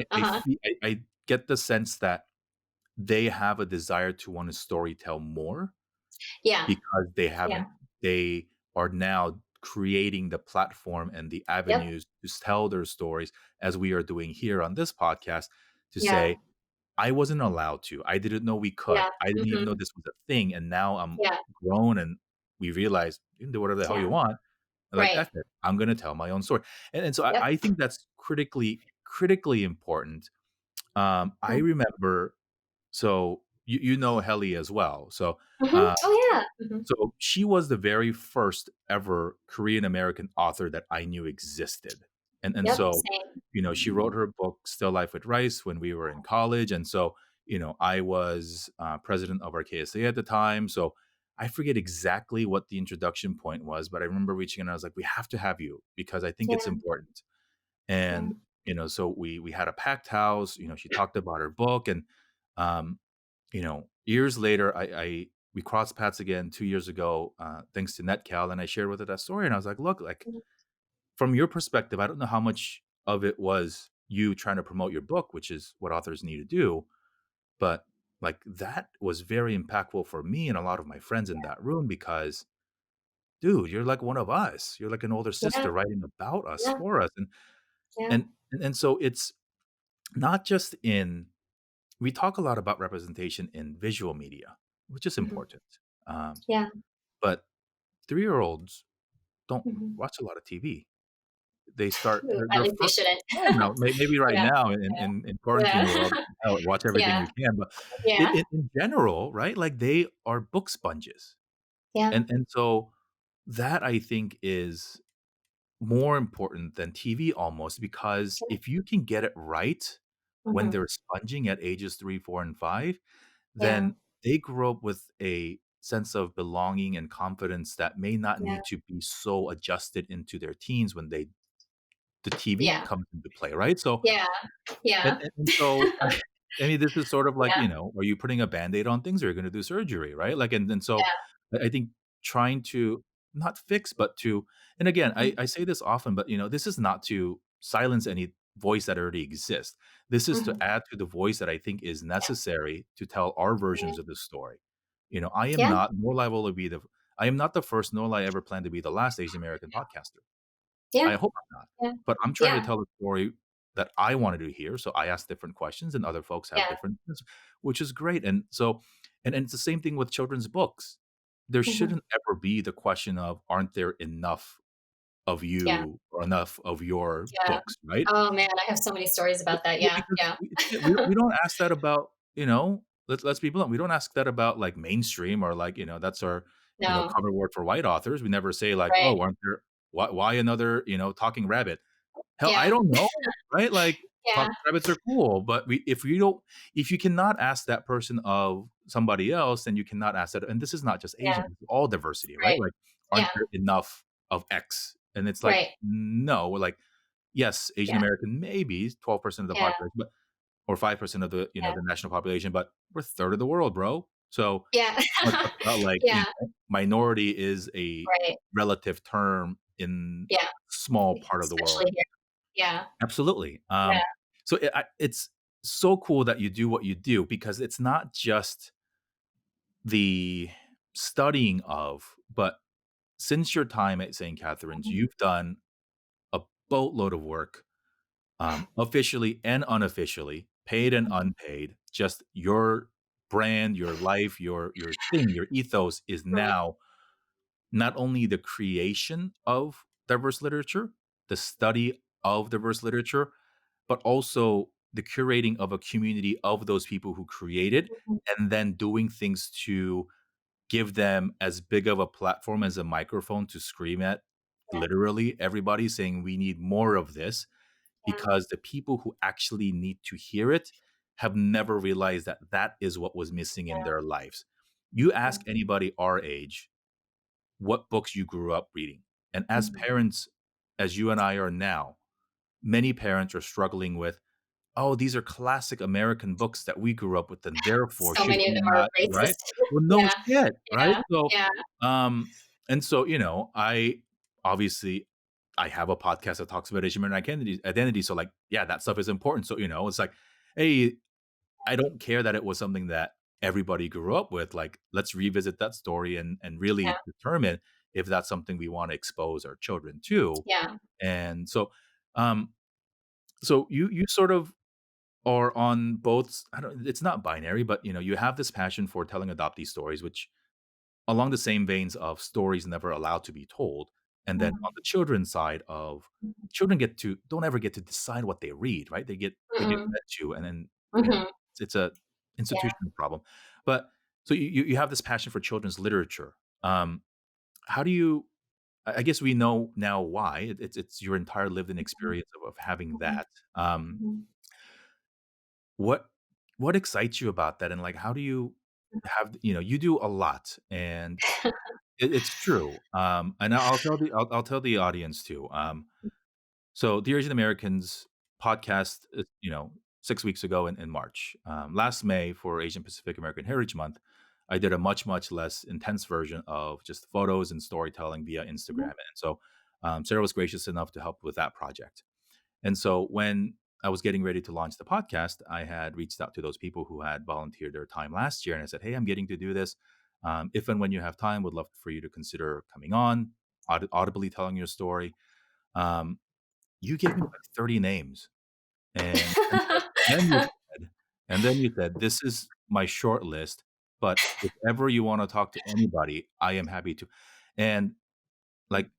I Uh-huh. I get the sense that they have a desire to wanna storytell more Yeah. because Yeah. they are now creating the platform and the Yep. avenues to tell their stories as we are doing here on this podcast to Yeah. say, "I wasn't allowed to. I didn't know we could. Yeah. I didn't even know Mhm. this was a thing, and now I'm Yeah. grown and we realize you can do whatever the hell you Yeah. want." Like, Right. "F it. I'm gonna tell my own story." And so Yep. I think that's critically important. I Mm. remember so you know Helly as well. So, Mhm. uh Oh, yeah. Mhm. so she was the very first ever Korean American author that I knew existed. And Yep. so, Same. she wrote her book Still Life with Rice when we were in college. And so, I was president of our KSA at the time. So I forget exactly what the introduction point was, but I remember reaching out and I was like, we have to have you because I think it's Yeah. important. Yeah. And, so we had a packed house, she talked about her book and um years later, I we crossed paths again 2 years ago, thanks to NetCal, and I shared with her that story, and I was like, "Look, like, Mhm. from your perspective, I don't know how much of it was you trying to promote your book, which is what authors need to do, but like that was very impactful for me and a lot of my friends in that room because, dude, you're like one of us. You're like an older Yeah, sister writing about us, yeah, for us, yeah. and so it's not just in we talk a lot about representation in visual media, which is Mhm. important, um, Yeah. but 3-year-olds don't Mhm. watch a lot of TV. They start Ooh, at their least they first shouldn't. no, maybe right Yeah, now in quarantine yeah, world, hell, watch everything yeah, you can, but yeah, in general, right, like, they are book sponges, yeah, and so that I think is more important than TV almost because yeah, if you can get it right when mhm, they're sponging at ages 3, 4, and 5, yeah, then they grow up with a sense of belonging and confidence that may not yeah, need to be so adjusted into their teens when the TV yeah, comes into play, right? So yeah, and yeah, and and so, I mean, this is sort of like, yeah, are you putting a Band-Aid on things or are you gonna do surgery, right? Like, and so yeah, I think trying to not fix, but to and again, mhm, I say this often, but, this is not to silence any voice that already exists. This is to mhm, add to the voice that I think is necessary to tell our yeah, versions of the story. I am yeah, not nor liable to be the I am not the first, nor will I ever plan to be the last Asian American podcaster. yeah, I hope I'm not, yeah, but I'm trying to yeah, tell a story that I wanted to hear, so I ask different questions and other folks have yeah, different which is great, and so and it's the same thing with children's books. There mhm, shouldn't ever be the question of, "Aren't there enough of yeah, you or enough of your yeah. books," right? Oh, man, I have so many stories about that, Well, yeah, because yeah. we don't ask that about, let's be blunt, we don't ask that about, like, mainstream or, like, that's our, No, cover word for white authors. We never say, like, right, "Oh, aren't there why another, talking rabbit?" Hell, I yeah, don't know, right? Like, yeah, talking rabbits are cool, but we if you cannot ask that person of somebody else, then you cannot ask that and this is not just yeah, Asian, it's all diversity, right? right, Like, yeah, aren't there enough of X? And it's like, right, no, we're like, yes, Asian yeah, American, maybe 12% of the yeah, population, but or 5% of the, yeah, the national population, but we're third of the world, bro. So, yeah, let's talk about, like, yeah, minority is a right, relative term in yeah, small part of the world. especially here. Yeah, Absolutely. yeah, So it's so cool that you do what you do because it's not just the studying of, but since your time at St. Catherine's, mhm, you've done a boatload of work, officially and unofficially, paid and mhm, unpaid. Just your brand, your life, your thing, your ethos is mhm, now not only the creation of diverse literature, the study of diverse literature, but also the curating of a community of those people who created mhm, and then doing things to give them as big of a platform as a microphone to scream at yeah, literally everybody saying we need more of this yeah, because the people who actually need to hear it have never realized that that is what was missing in yeah, their lives. You yeah, ask anybody our age what books you grew up reading. And as mhm. parents, as you and I are now, many parents are struggling with, "Oh, these are classic American books that we grew up with, and therefore So should many of we them are not" right? racist. Well, no Yeah, shit, right? yeah, So, yeah, and so, I obviously I have a podcast that talks about Asian American identity, so, like, yeah, that stuff is important. So, it's like, hey, I don't care that it was something that everybody grew up with, like, let's revisit that story and yeah, really determine if that's something we wanna expose our children to, yeah, and um, so you sort of are on both I don't it's not binary, but, you have this passion for telling adoptee stories, which along the same veins of stories never allowed to be told, and then on mhm, the children's side of mhm, children don't ever get to decide what they read, right? They get mm-mm, read to, and then, mhm, it's a yeah, institutional problem. But so you have this passion for children's literature. How do you I guess we know now why. It's your entire lived-in mhm, experience of having mhm, that. Um, mhm, what what excites you about that? And, like, how do you have you do a lot, and it's true. And I'll tell the audience too. So the Asian Americans podcast, 6 weeks ago in March. Last May for Asian Pacific American Heritage Month, I did a much, much less intense version of just photos and storytelling via Instagram. mhm, And so Sarah was gracious enough to help with that project. And so when I was getting ready to launch the podcast, I had reached out to those people who had volunteered their time last year, and I said, "Hey, I'm getting to do this. If and when you have time, would love for you to consider coming on, audibly telling your story." Um, you gave me like 30 names, and then you said, "This is my short list, but if ever you want to talk to anybody, I am happy to." And like,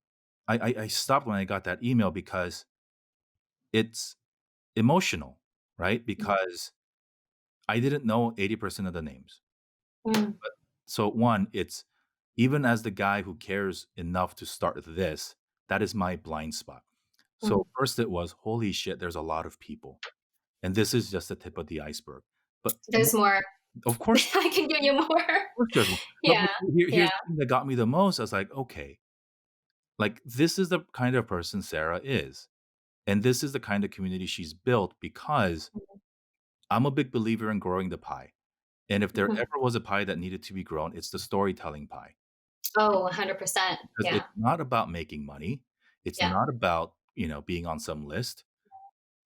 I stopped when I got that email because it's emotional, right? Because I didn't know 80% of the names. Mm, So one, it's even as the guy who cares enough to start this, that is my blind spot. mm. So first it was, holy shit, there's a lot of people. And this is just the tip of the iceberg. But There's more. of course, I can give you more. there's more. But Yeah, here's yeah, the thing that got me the most. I was like, okay, like this is the kind of person Sarah is. And this is the kind of community she's built because I'm a big believer in growing the pie. And if there mhm. ever was a pie that needed to be grown, it's the storytelling pie. Oh, 100%. Because Yeah, it's not about making money. It's yeah, not about, being on some list.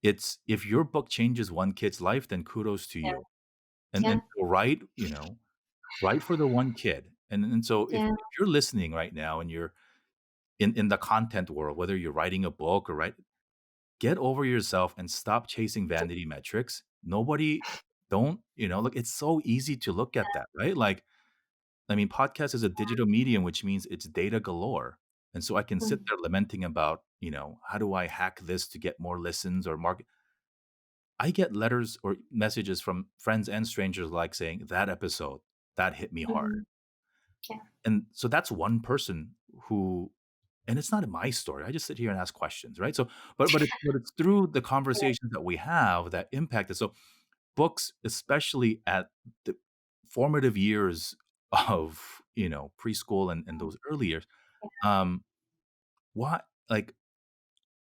It's if your book changes one kid's life, then kudos to yeah, you. And yeah, so write for the one kid. And so yeah, if you're listening right now and you're in the content world, whether you're writing a book or get over yourself and stop chasing vanity metrics. Nobody don't, look, it's so easy to look at that, right? Like, I mean, podcast is a digital medium, which means it's data galore. And so I can sit mm, there lamenting about, how do I hack this to get more listens or market? I get letters or messages from friends and strangers like saying that episode that hit me hard. mhm, yeah, And so that's one person who, and it's not my story. I just sit here and ask questions, right? So, but it's through the conversations that we have that impact it. So books, especially at the formative years of preschool and those early years, um, why like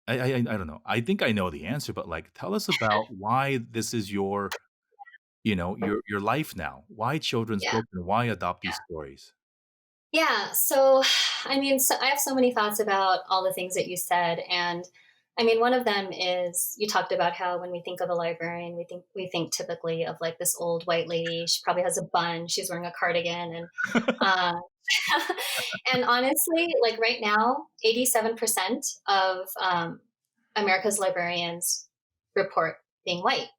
I don't know. I think I know the answer, but like tell us about why this is your life now. Why children's yeah. books and why adoptee stories? Yeah. So, I mean, so I have so many thoughts about all the things that you said, and I mean, one of them is you talked about how when we think of a librarian, we think typically of like this old white lady. She probably has a bun. She's wearing a cardigan, and uh, and honestly, like right now, 87% of America's librarians report being white.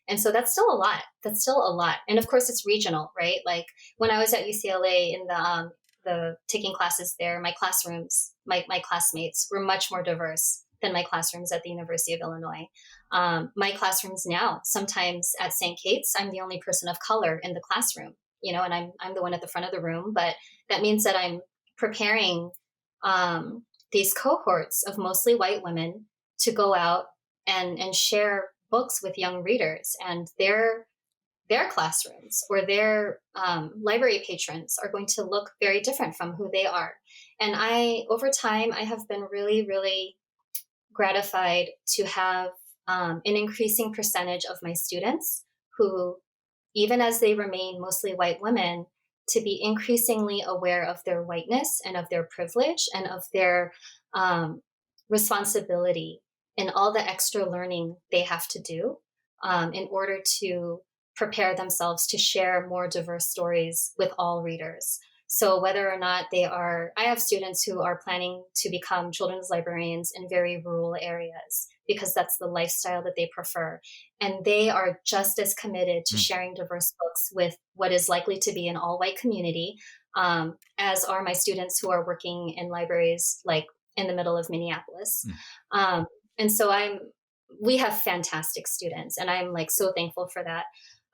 And so that's still a lot. That's still a lot. And of course, it's regional, right? Like when I was at UCLA in the taking classes there, my classrooms, my classmates were much more diverse than my classrooms at the University of Illinois. My classrooms now, sometimes at St. Kate's, I'm the only person of color in the classroom, and I'm the one at the front of the room, but that means that I'm preparing these cohorts of mostly white women to go out and share books with young readers, and their classrooms or their library patrons are going to look very different from who they are. And I, over time, I have been really, really gratified to have an increasing percentage of my students who, even as they remain mostly white women, to be increasingly aware of their whiteness and of their privilege and of their um, responsibility and all the extra learning they have to do in order to prepare themselves to share more diverse stories with all readers. So, whether or not they are, I have students who are planning to become children's librarians in very rural areas because that's the lifestyle that they prefer. And they are just as committed to Mm, sharing diverse books with what is likely to be an all white community, as are my students who are working in libraries like in the middle of Minneapolis. mm, Um, and so we have fantastic students, and I'm like so thankful for that.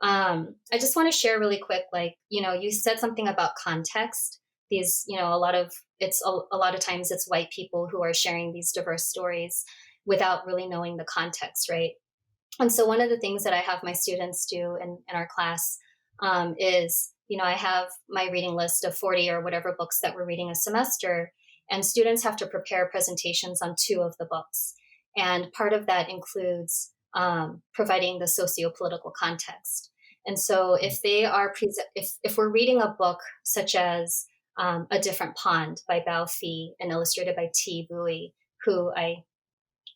I just want to share really quick, like, you said something about context. These, a lot of times it's white people who are sharing these diverse stories without really knowing the context, right? And so one of the things that I have my students do in our class is, I have my reading list of 40 or whatever books that we're reading a semester, and students have to prepare presentations on two of the books. And part of that includes providing the socio-political context. And so if they are, if we're reading a book such as A Different Pond by Bao Fi and illustrated by T. Bowie, who I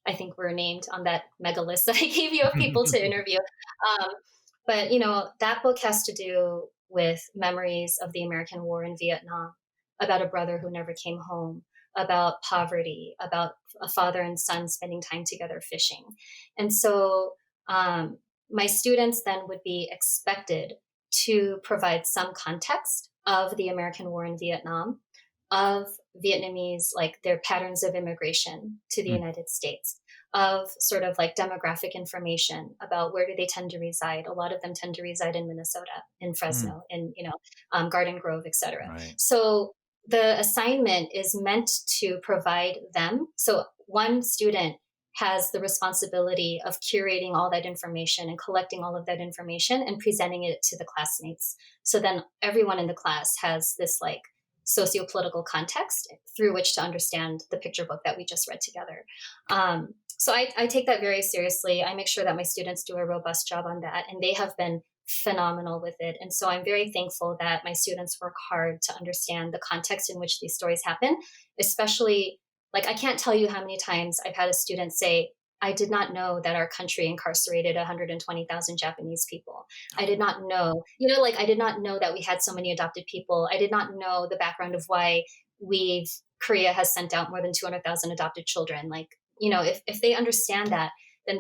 I think were named on that mega list that I gave you of people to interview. Um, but that book has to do with memories of the American War in Vietnam, about a brother who never came home, about poverty, about a father and son spending time together fishing. And so my students then would be expected to provide some context of the American War in Vietnam, of Vietnamese, like their patterns of immigration to the Mm, United States, of sort of like demographic information about where do they tend to reside. A lot of them tend to reside in Minnesota, in mm, Fresno, in Garden Grove, etc. right. So the assignment is meant to provide them. So one student has the responsibility of curating all that information and collecting all of that information and presenting it to the classmates. So then everyone in the class has this like socio-political context through which to understand the picture book that we just read together. So I take that very seriously. I make sure that my students do a robust job on that, and they have been phenomenal with it. And so I'm very thankful that my students work hard to understand the context in which these stories happen, especially like I can't tell you how many times I've had a student say, I did not know that our country incarcerated 120,000 Japanese people. I did not know, like I did not know that we had so many adopted people. I did not know the background of why Korea has sent out more than 200,000 adopted children. Like, if they understand that, then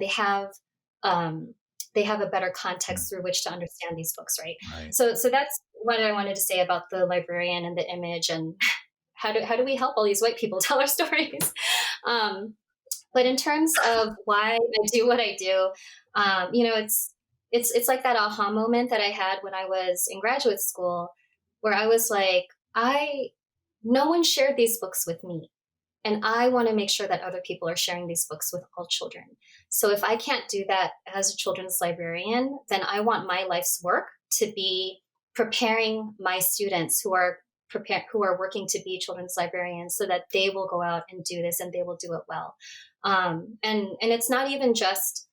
um, they have a better Mm, context through which to understand these books, right? right. So that's what I wanted to say about the librarian and the image, and how do we help all these white people tell our stories? um, but in terms of why I do what I do, it's like that aha moment that I had when I was in graduate school, where I was like, I no one shared these books with me. And I want to make sure that other people are sharing these books with all children. So if I can't do that as a children's librarian, then I want my life's work to be preparing my students who are working to be children's librarians so that they will go out and do this and they will do it well. And it's not even just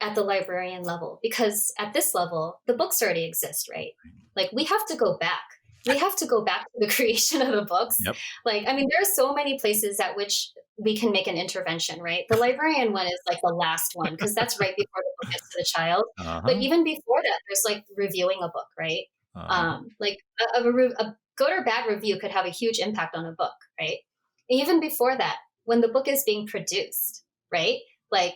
at the librarian level, because at this level the books already exist, right? Like we have to go back to the creation of the books. Yep. Like, I mean, there are so many places at which we can make an intervention, right? The librarian one is like the last one because that's right before the book gets to the child. But Uh-huh. even before that, there's like reviewing a book, right? Uh-huh. Like a good or bad review could have a huge impact on a book, right? Even before that, when the book is being produced, right? Like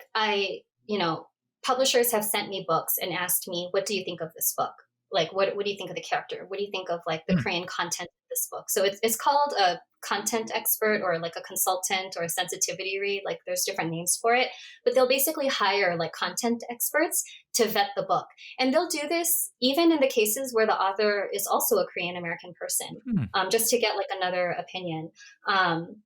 publishers have sent me books and asked me, what do you think of this book? Like, what do you think of the character? What do you think of like the Mm, Korean content of this book? So it's called a content expert or like a consultant or a sensitivity read. Like there's different names for it, but they'll basically hire like content experts to vet the book. And they'll do this even in the cases where the author is also a Korean American person, mm, just to get like another opinion. Um,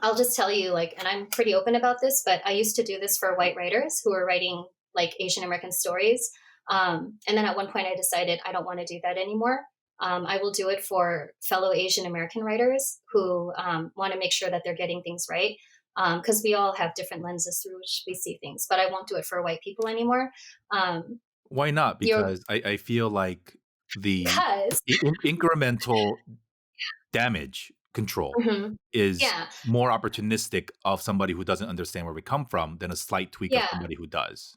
I'll just tell you, like, and I'm pretty open about this, but I used to do this for white writers who were writing like Asian American stories. And then at one point I decided I don't want to do that anymore. I will do it for fellow Asian American writers who want to make sure that they're getting things right. Because we all have different lenses through which we see things, but I won't do it for white people anymore. Um, why not? you're Because I feel like the because incremental damage control Mhm. is Yeah, more opportunistic of somebody who doesn't understand where we come from than a slight tweak of yeah. somebody who does.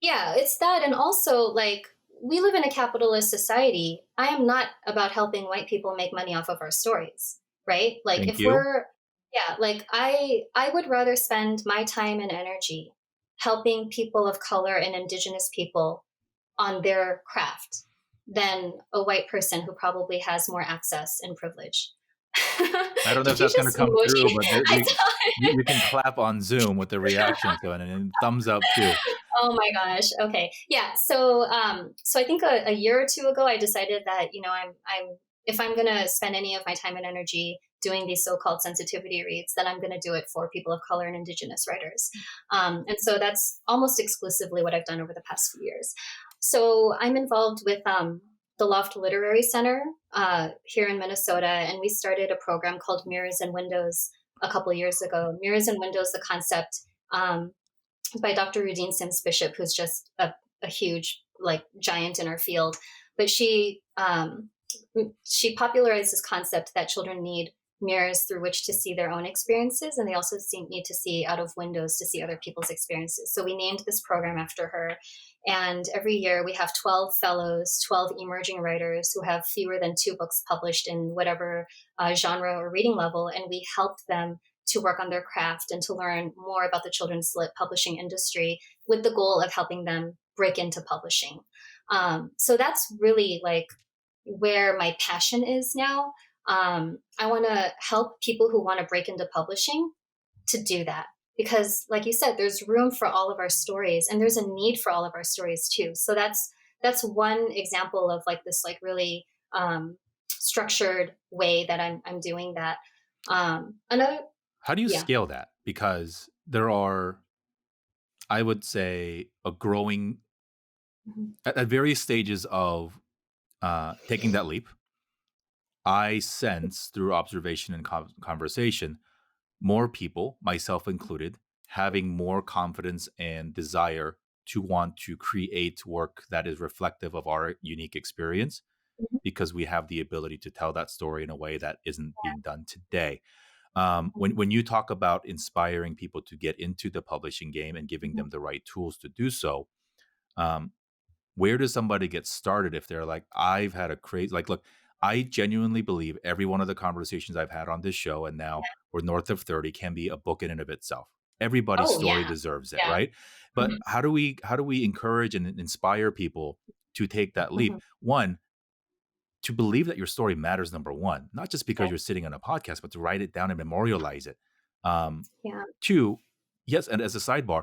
Yeah, it's that. And also, like, we live in a capitalist society. I am not about helping white people make money off of our stories, right? Like, Thank if you. we're, yeah, like, I would rather spend my time and energy helping people of color and indigenous people on their craft than a white person who probably has more access and privilege. I don't know if Did you that's gonna just come through, emoji? but there I we you can clap on Zoom with the reaction to it and thumbs up too. Oh my gosh. Okay. Yeah. So I think a year or two ago, I decided that I'm if I'm gonna spend any of my time and energy doing these so-called sensitivity reads, then I'm gonna do it for people of color and indigenous writers. And so that's almost exclusively what I've done over the past few years. So I'm involved with the Loft Literary Center here in Minnesota, and we started a program called Mirrors and Windows a couple years ago. Mirrors and Windows, the concept. By Dr. Rudine Sims Bishop, who's just a huge like giant in our field. But she popularized this concept that children need mirrors through which to see their own experiences, and they also need to see out of windows to see other people's experiences. So we named this program after her. And every year we have 12 fellows, 12 emerging writers who have fewer than 2 books published in whatever genre or reading level, and we help them to work on their craft and to learn more about the children's lit publishing industry with the goal of helping them break into publishing. So that's really like where my passion is now. I want to help people who want to break into publishing to do that because, like you said, there's room for all of our stories, and there's a need for all of our stories too. So that's one example of like this like really structured way that I'm doing that. Another, How do you yeah. scale that? Because there are, I would say, a growing Mhm. at various stages of taking that leap. I sense through observation and conversation more people, myself included, having more confidence and desire to want to create work that is reflective of our unique experience Mhm. because we have the ability to tell that story in a way that isn't being done today. Mhm. When you talk about inspiring people to get into the publishing game and giving Mhm. them the right tools to do so, um, where does somebody get started if they're like, I've had a crazy, like, look, I genuinely believe every one of the conversations I've had on this show, and now Yeah. we're north of 30, can be a book in and of itself. Everybody's Oh story yeah. deserves it, Yeah. right? But Mhm. how do we encourage and inspire people to take that leap? Mhm. One, to believe that your story matters, number one, not just because Yeah. you're sitting on a podcast, but to write it down and memorialize it. Um, Yeah. Two, yes, and as a sidebar,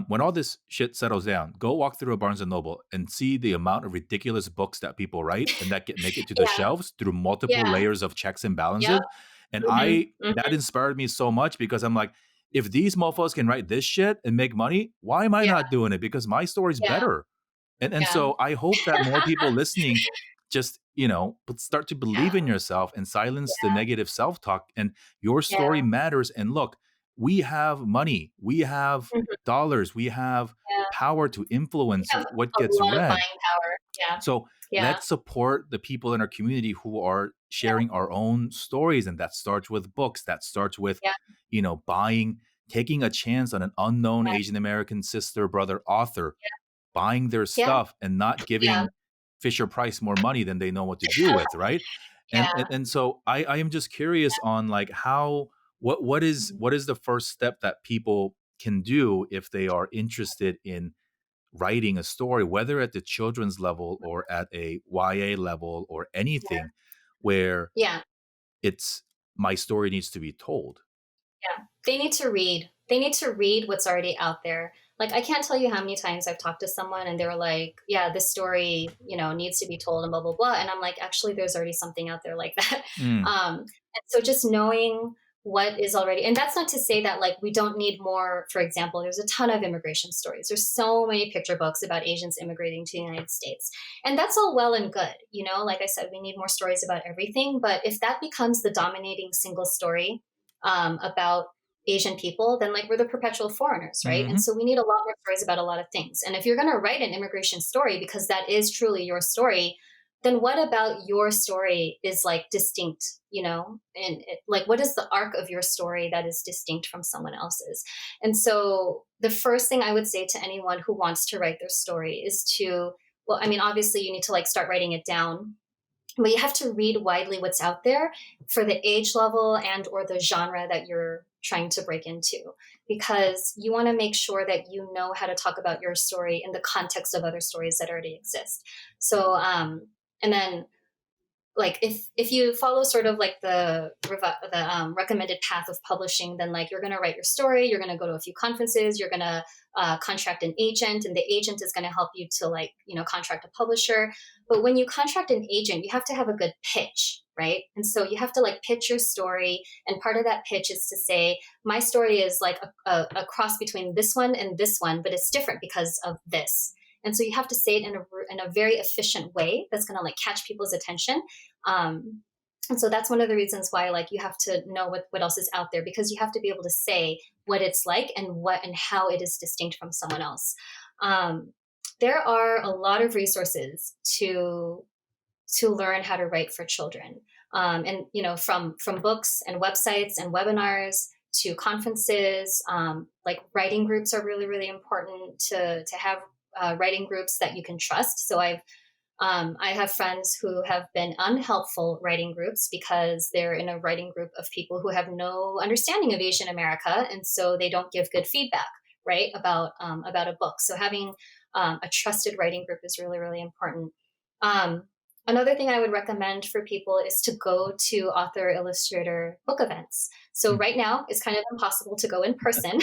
when all this shit settles down, go walk through a Barnes and Noble and see the amount of ridiculous books that people write and that make it to the Yeah. shelves through multiple Yeah. layers of checks and Yep. balances. And Mhm. I that Mhm. inspired me so much because I'm like, if these mofos can write this shit and make money, why am I Yeah. not doing it? Because my story's Yeah. better. And Yeah. so I hope that more people listening just, start to believe Yeah. in yourself and silence the Yeah. negative self-talk, and your story Yeah. matters. And look, we have money, we have Mhm. dollars, we have Yeah. power to We influence have what a gets lot of read. buying power. Yeah. So Yeah. let's support the people in our community who are sharing our own stories. And that starts with books. That starts with, Yeah. buying, taking a chance on an unknown Yeah. Asian American sister, brother, author, buying their Yeah. stuff and not Yeah. giving Fisher Price more money than they know what to do with, right? And Yeah. and, and so I am just curious on like how what is the first step that people can do if they are interested in writing a story, whether at the children's level or at a YA level or Yeah. anything, where Yeah. it's my story needs to be told. Yeah. They need to read. They need to read what's already out there. Like I can't tell you how many times I've talked to someone and they were like, "Yeah, this story, needs to be told," and blah blah blah. And I'm like, "Actually, there's already something out there like that." Mm, And so just knowing what is already, and that's not to say that like we don't need more. For example, there's a ton of immigration stories. There's so many picture books about Asians immigrating to the United States, and that's all well and good. Like I said, we need more stories about everything. But if that becomes the dominating single story about Asian people, then like we're the perpetual foreigners, right? And hmm so we need a lot more stories about a lot of things. And if you're going to write an immigration story because that is truly your story, then what about your story is like distinct, And like what is the arc of your story that is distinct from someone else's? And so the first thing I would say to anyone who wants to write their story is to, well, I mean, obviously you need to like start writing it down, but you have to read widely what's out there for the age level and or the genre that you're trying to break into, because you want to make sure that you know how to talk about your story in the context of other stories that already exist. So and then like if you follow sort of like the recommended path of publishing, then like you're going to write your story, you're going to go to a few conferences, you're going to contract an agent, and the agent is going to help you to like contract a publisher. But when you contract an agent, you have to have a good pitch, right? And so you have to like pitch your story, and part of that pitch is to say my story is like a cross between this one and this one, but it's different because of this. And so you have to say it in a very efficient way that's going to like catch people's attention. um, and so that's one of the reasons why like you have to know what else is out there, because you have to be able to say what it's like and what and how it is distinct from someone else. um, there are a lot of resources to to learn how to write for children. And from books and websites and webinars to conferences, like writing groups are really really important to have writing groups that you can trust. So I have friends who have been unhelpful writing groups because they're in a writing group of people who have no understanding of Asian America, and so they don't give good feedback, right, about a book. So having a trusted writing group is really really important. Um, Another thing I would recommend for people is to go to author illustrator book events. So Mm, right now it's kind of impossible to go in person,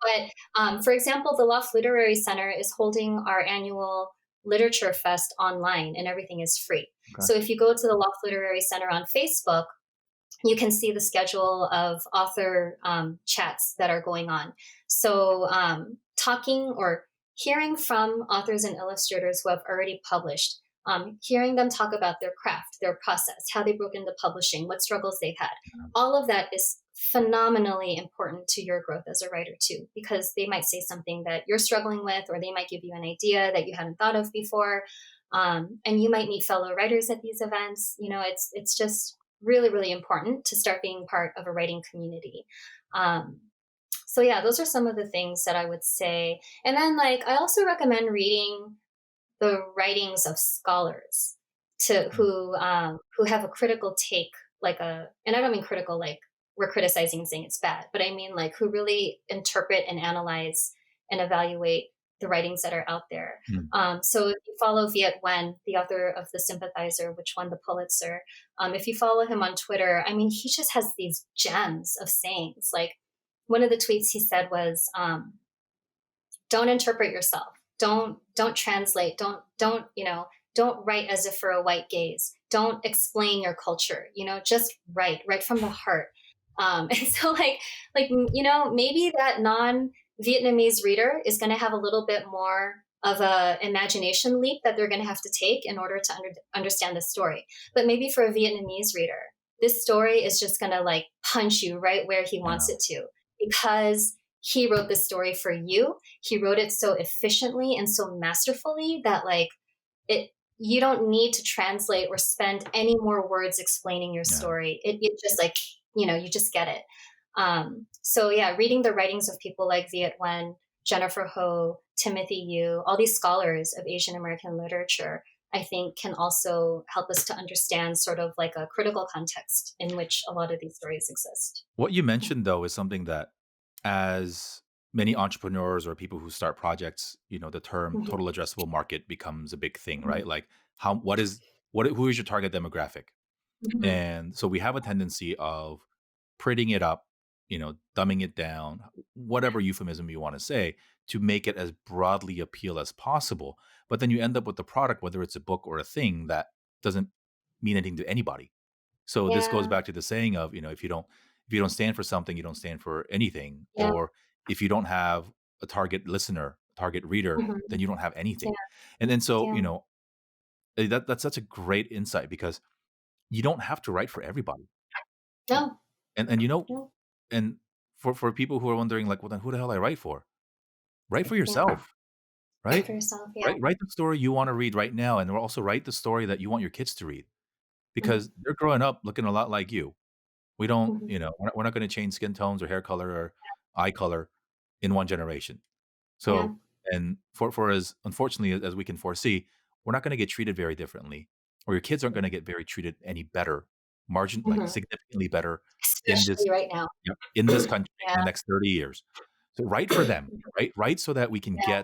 but for example, the Loft Literary Center is holding our annual Literature Fest online, and everything is free. okay. So if you go to the Loft Literary Center on Facebook, you can see the schedule of author chats that are going on. So, talking or hearing from authors and illustrators who have already published, hearing them talk about their craft, their process, how they broke into publishing, what struggles they've had, all of that is phenomenally important to your growth as a writer too, because they might say something that you're struggling with, or they might give you an idea that you hadn't thought of before. And you might meet fellow writers at these events. It's just really really important to start being part of a writing community. um, so yeah, those are some of the things that I would say. And then, like, I also recommend reading the writings of scholars to Mm, who have a critical take, and I don't mean critical like we're criticizing and saying it's bad, but I mean like who really interpret and analyze and evaluate the writings that are out there. mm, So if you follow Viet Wen, the author of The Sympathizer, which won the Pulitzer, if you follow him on Twitter, I mean, he just has these gems of sayings. Like, one of the tweets he said was, don't interpret yourself, don't translate, don't write as if for a white gaze, don't explain your culture, just write from the heart. And so, maybe that non-Vietnamese reader is going to have a little bit more of a imagination leap that they're going to have to take in order to understand the story. But maybe for a Vietnamese reader, this story is just going to like punch you right where he yeah, wants it to, because he wrote the story for you. He wrote it so efficiently and so masterfully that, like, it you don't need to translate or spend any more words explaining your yeah. story. It just, like, you just get it. So yeah, reading the writings of people like Viet Wen, Jennifer Ho, Timothy Yu, all these scholars of Asian American literature, I think can also help us to understand sort of like a critical context in which a lot of these stories exist. What you mentioned though is something that, as many entrepreneurs or people who start projects, the term Mhm, total addressable market becomes a big thing, mhm, right? Like, who is your target demographic? mhm. And so we have a tendency of prettying it up, dumbing it down, whatever euphemism you want to say, to make it as broadly appeal as possible. But then you end up with a product, whether it's a book or a thing, that doesn't mean anything to anybody. So this goes Yeah, back to the saying of, if you don't stand for something, you don't stand for anything. yeah. Or if you don't have a target listener, target reader, Mhm. then you don't have Yeah, anything. And then so, yeah. that's such a great insight, because you don't have to write for everybody. No, And no. and for people who are wondering, like, well, then who the hell I write for? Write for Yeah. yourself, Write right? for yourself, yeah. Write the story you want to read right now, and also write the story that you want your kids to read, Mhm, because they're growing up looking a lot like you. We don't, mhm. we're not going to change skin tones or hair color or eye color in one generation. Yeah. So, and for as unfortunately as we can foresee, we're not going to get treated very differently, or your kids aren't going to get very treated any better, like Mhm. significantly better in this Especially right now. Yep, in this country in Yeah. the next 30 years. So write for them, right? Write so that Yeah.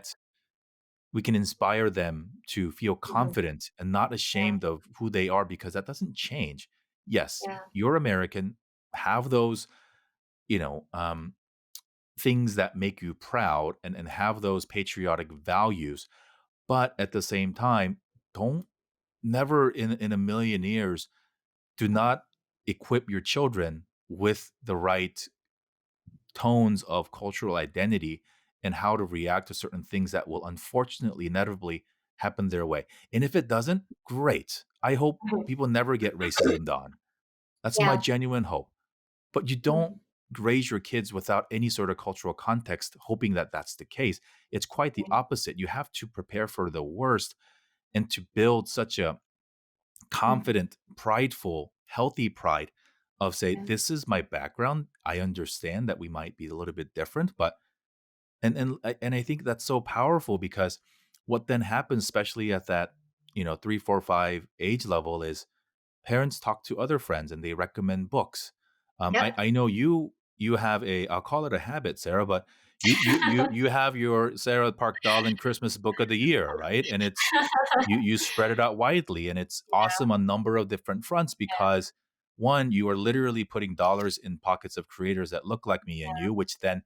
we can inspire them to feel Mhm. confident and not Yeah. ashamed of who they are, because that doesn't change. Yes, Yeah. you're American, have those, you know, um, things that make you proud, and have those patriotic values, but at the same time, don't never in a million years, do not equip your children with the right tones of cultural identity and how to react to certain things that will unfortunately inevitably happen their way. And if it doesn't, great. I hope Mhm. people never get racism done. That's my Yeah. genuine hope. But you don't Mhm. raise your kids without any sort of cultural context, hoping that that's the case. It's quite the Mhm. opposite. You have to prepare for the worst and to build such a Mhm. confident, prideful, healthy pride of say, Yeah. this is my background. I understand that we might be a little bit different, but and I think that's so powerful because what then happens, especially at that 3, 4, 5 age level, is parents talk to other friends and they recommend books. Yep. I know you have a, I'll call it a habit, Sarah, but you have your Sarah Park Dahlen Christmas book of the year, right? And it's you spread it out widely, and it's awesome on a number of different fronts because one, you are literally putting dollars in pockets of creators that look like me and you, which then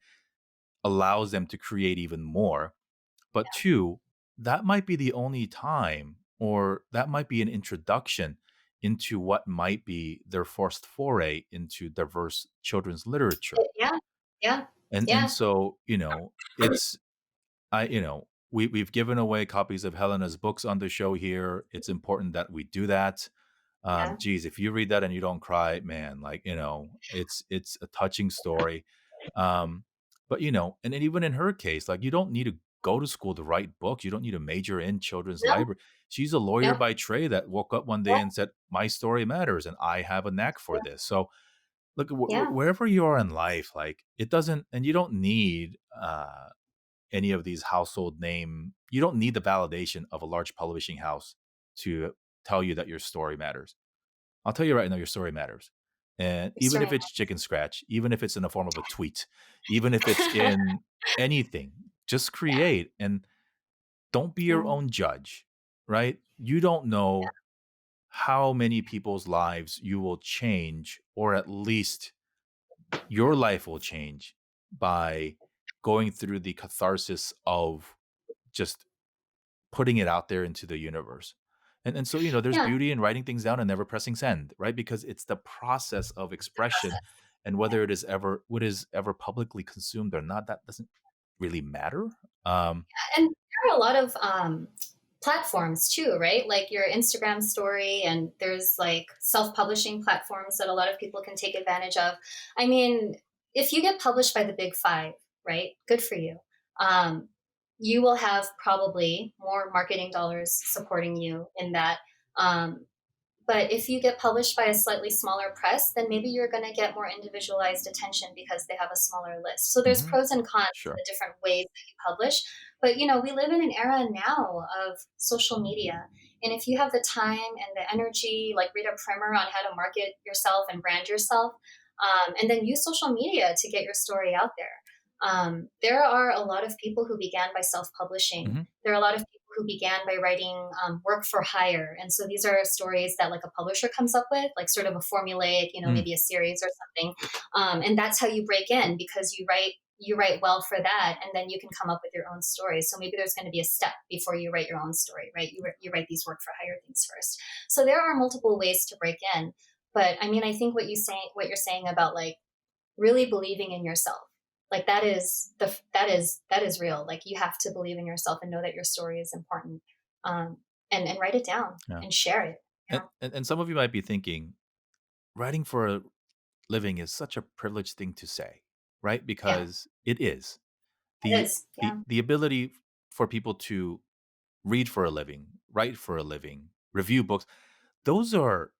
allows them to create even more. But two, that might be the only time, or that might be an introduction into what might be their first foray into diverse children's literature. Yeah. Yeah. And Yeah. so, it's we've given away copies of Helena's books on the show here. It's important that we do that. Yeah. Geez, if you read that and you don't cry, man, like, it's a touching story. Um, but and then even in her case, like, you don't need to go to school to write books. You don't need to major in children's No. library. She's a lawyer No. by trade that woke up one day Yeah. and said, "My story matters, and I have a knack for Yeah. this." So, look, Yeah. wherever you are in life, like, it doesn't, and you don't need any of these household name. You don't need the validation of a large publishing house to tell you that your story matters. I'll tell you right now, your story matters. And Your even story. if it's chicken scratch, even if it's in the form of a tweet, even if it's in anything, just Yeah. create and don't be your Yeah. own judge, right? You don't Yeah. know how many people's lives you will change, or at least your life will change by going through the catharsis of just putting it out there into the universe. And so, there's Yeah. beauty in writing things down and never pressing send, right? Because it's the process of expression, Process. and whether it is ever what is ever publicly consumed or not, that doesn't really matter. And there are a lot of platforms too, right? Like your Instagram story, and there's like self publishing platforms that a lot of people can take advantage of. I mean, if you get published by the big five, right? Good for you. Um, you will have probably more marketing dollars supporting you in that. Um, but if you get published by a slightly smaller press, then maybe you're going to get more individualized attention because they have a smaller list. So there's Mhm. pros and cons to Sure. the different ways that you publish. But we live in an era now of social media. And if you have the time and the energy, like read a primer on how to market yourself and brand yourself, and then use social media to get your story out there. There are a lot of people who began by self publishing. Mhm. There are a lot of people who began by writing work for hire. And so these are stories that like a publisher comes up with, like sort of a formulaic, Mm. maybe a series or something. And that's how you break in because you write well for that, and then you can come up with your own story. So maybe there's going to be a step before you write your own story, right? You write these work for hire things first. So there are multiple ways to break in. But I mean, I think what you're saying about like really believing in yourself, like that is real. Like you have to believe in yourself and know that your story is important, and write it down Yeah. and share it. you know And some of you might be thinking, writing for a living is such a privileged thing to say, right? yeah, Because it is. it The is. the Yeah. the ability for people to read for a living, write for a living, review books, those are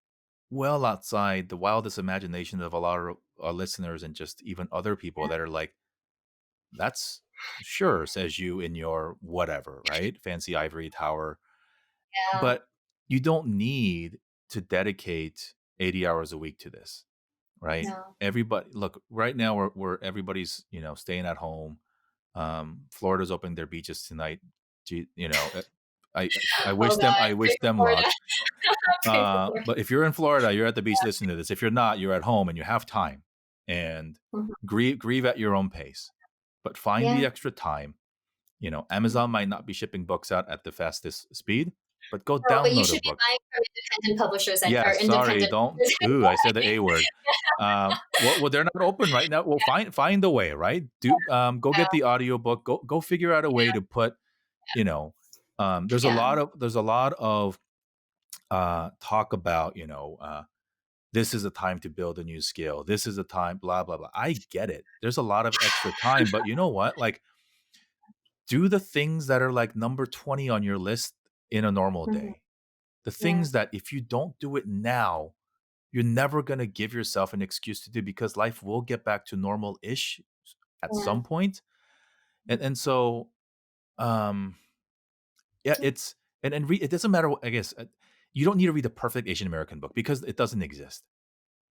well outside the wildest imagination of a lot of our listeners, and just even other people that are like, that's sure, says you in your whatever, right? Fancy ivory tower. Yeah. But you don't need to dedicate 80 hours a week to this, right? No. Everybody, look, right now we're everybody's, staying at home. Florida's opening their beaches tonight. Gee, I Oh wish them God, I pray wish for them Florida. luck. Pray for Florida. But if you're in Florida, you're at the beach listening to this. If you're not, you're at home and you have time. And Mhm. grieve at your own pace. But find the Yeah. extra time. Amazon might not be shipping books out at the fastest speed, but go No, but you download a should be book. buying from independent publishers and or Yes, sorry, independent. don't. Ooh, I said the A word. Well, they're not open right now. Well, find a way, right? Go Yeah. get the audiobook. Go figure out a way to put, you know, Yeah. there's a lot of talk about, this is a time to build a new skill. This is a time, blah blah blah. I get it. There's a lot of extra time, but you know what? Like, do the things that are like number 20 on your list in a normal Mhm. day. the Yeah. things that if you don't do it now, you're never going to give yourself an excuse to do, because life will get back to normal-ish at Yeah. some point. And so um yeah, Yeah. it's and it doesn't matter I guess you don't need to read the perfect Asian American book because it doesn't exist.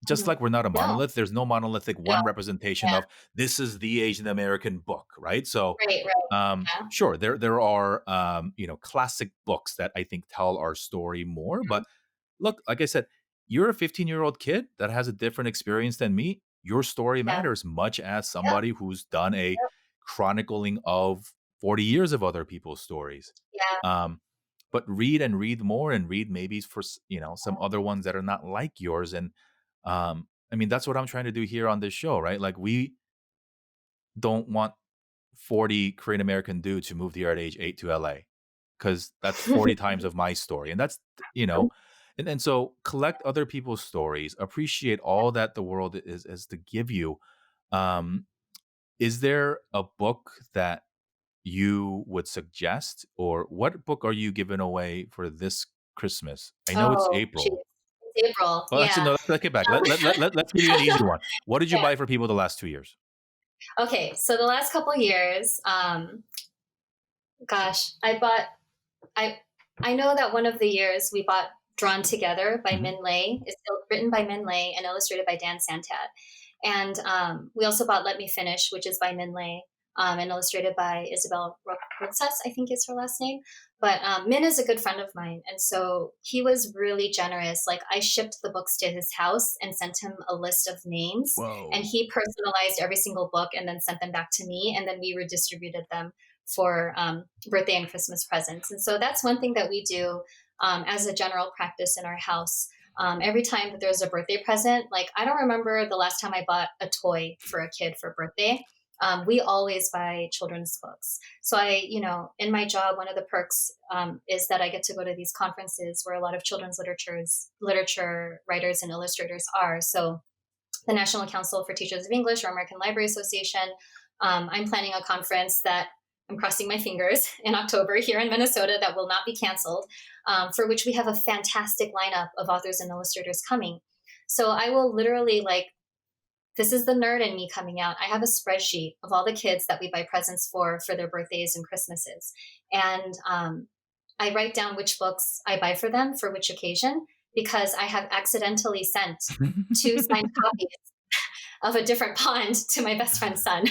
Just Mhm. like we're not a No. monolith, there's no monolithic No. one representation Yeah. of this is the Asian American book, right? So Right, right. Yeah. sure, there are classic books that I think tell our story more. Mhm. But look, like I said, you're a 15-year-old kid that has a different experience than me. Your story Yeah. matters much as Yep, somebody who's done a yep. chronicling of 40 years of other people's stories. Yeah. Um, but read and read more, and read maybe for some other ones that are not like yours. And I mean, that's what I'm trying to do here on this show, right? Like, we don't want 40 Korean American dudes who moved here at age 8 to LA, because that's 40 times of my story. And that's, and so collect other people's stories, appreciate all that the world is to give you. Um, is there a book that you would suggest, or what book are you giving away for this Christmas? I know it's Oh, geez. April. It's April. Well, actually, Yeah. no, let's get back. Um, Let's give you an easy one. What did you yeah. buy for people the last 2 years? Okay, so the last couple years, gosh, I I know that one of the years we bought Drawn Together by Mhm. Min Lei. It's written by Min Lei and illustrated by Dan Santat. And we also bought Let Me Finish, which is by Min Lei, and illustrated by Isabel Roxas, I think is her last name. But Min is a good friend of mine. And so he was really generous. Like, I shipped the books to his house and sent him a list of names. And Whoa. he personalized every single book and then sent them back to me. And then we redistributed them for birthday and Christmas presents. And so that's one thing that we do as a general practice in our house. Every time that there's a birthday present, like, I don't remember the last time I bought a toy for a kid for birthday. We always buy children's books. So in my job, one of the perks is that I get to go to these conferences where a lot of children's literature writers and illustrators are. So the National Council for Teachers of English or American Library Association. I'm planning a conference that I'm crossing my fingers in October here in Minnesota that will not be canceled, for which we have a fantastic lineup of authors and illustrators coming. So I will literally, like, this is the nerd in me coming out. I have a spreadsheet of all the kids that we buy presents for their birthdays and Christmases. And I write down which books I buy for them for which occasion, because I have accidentally sent two signed copies of a different pond to my best friend's son.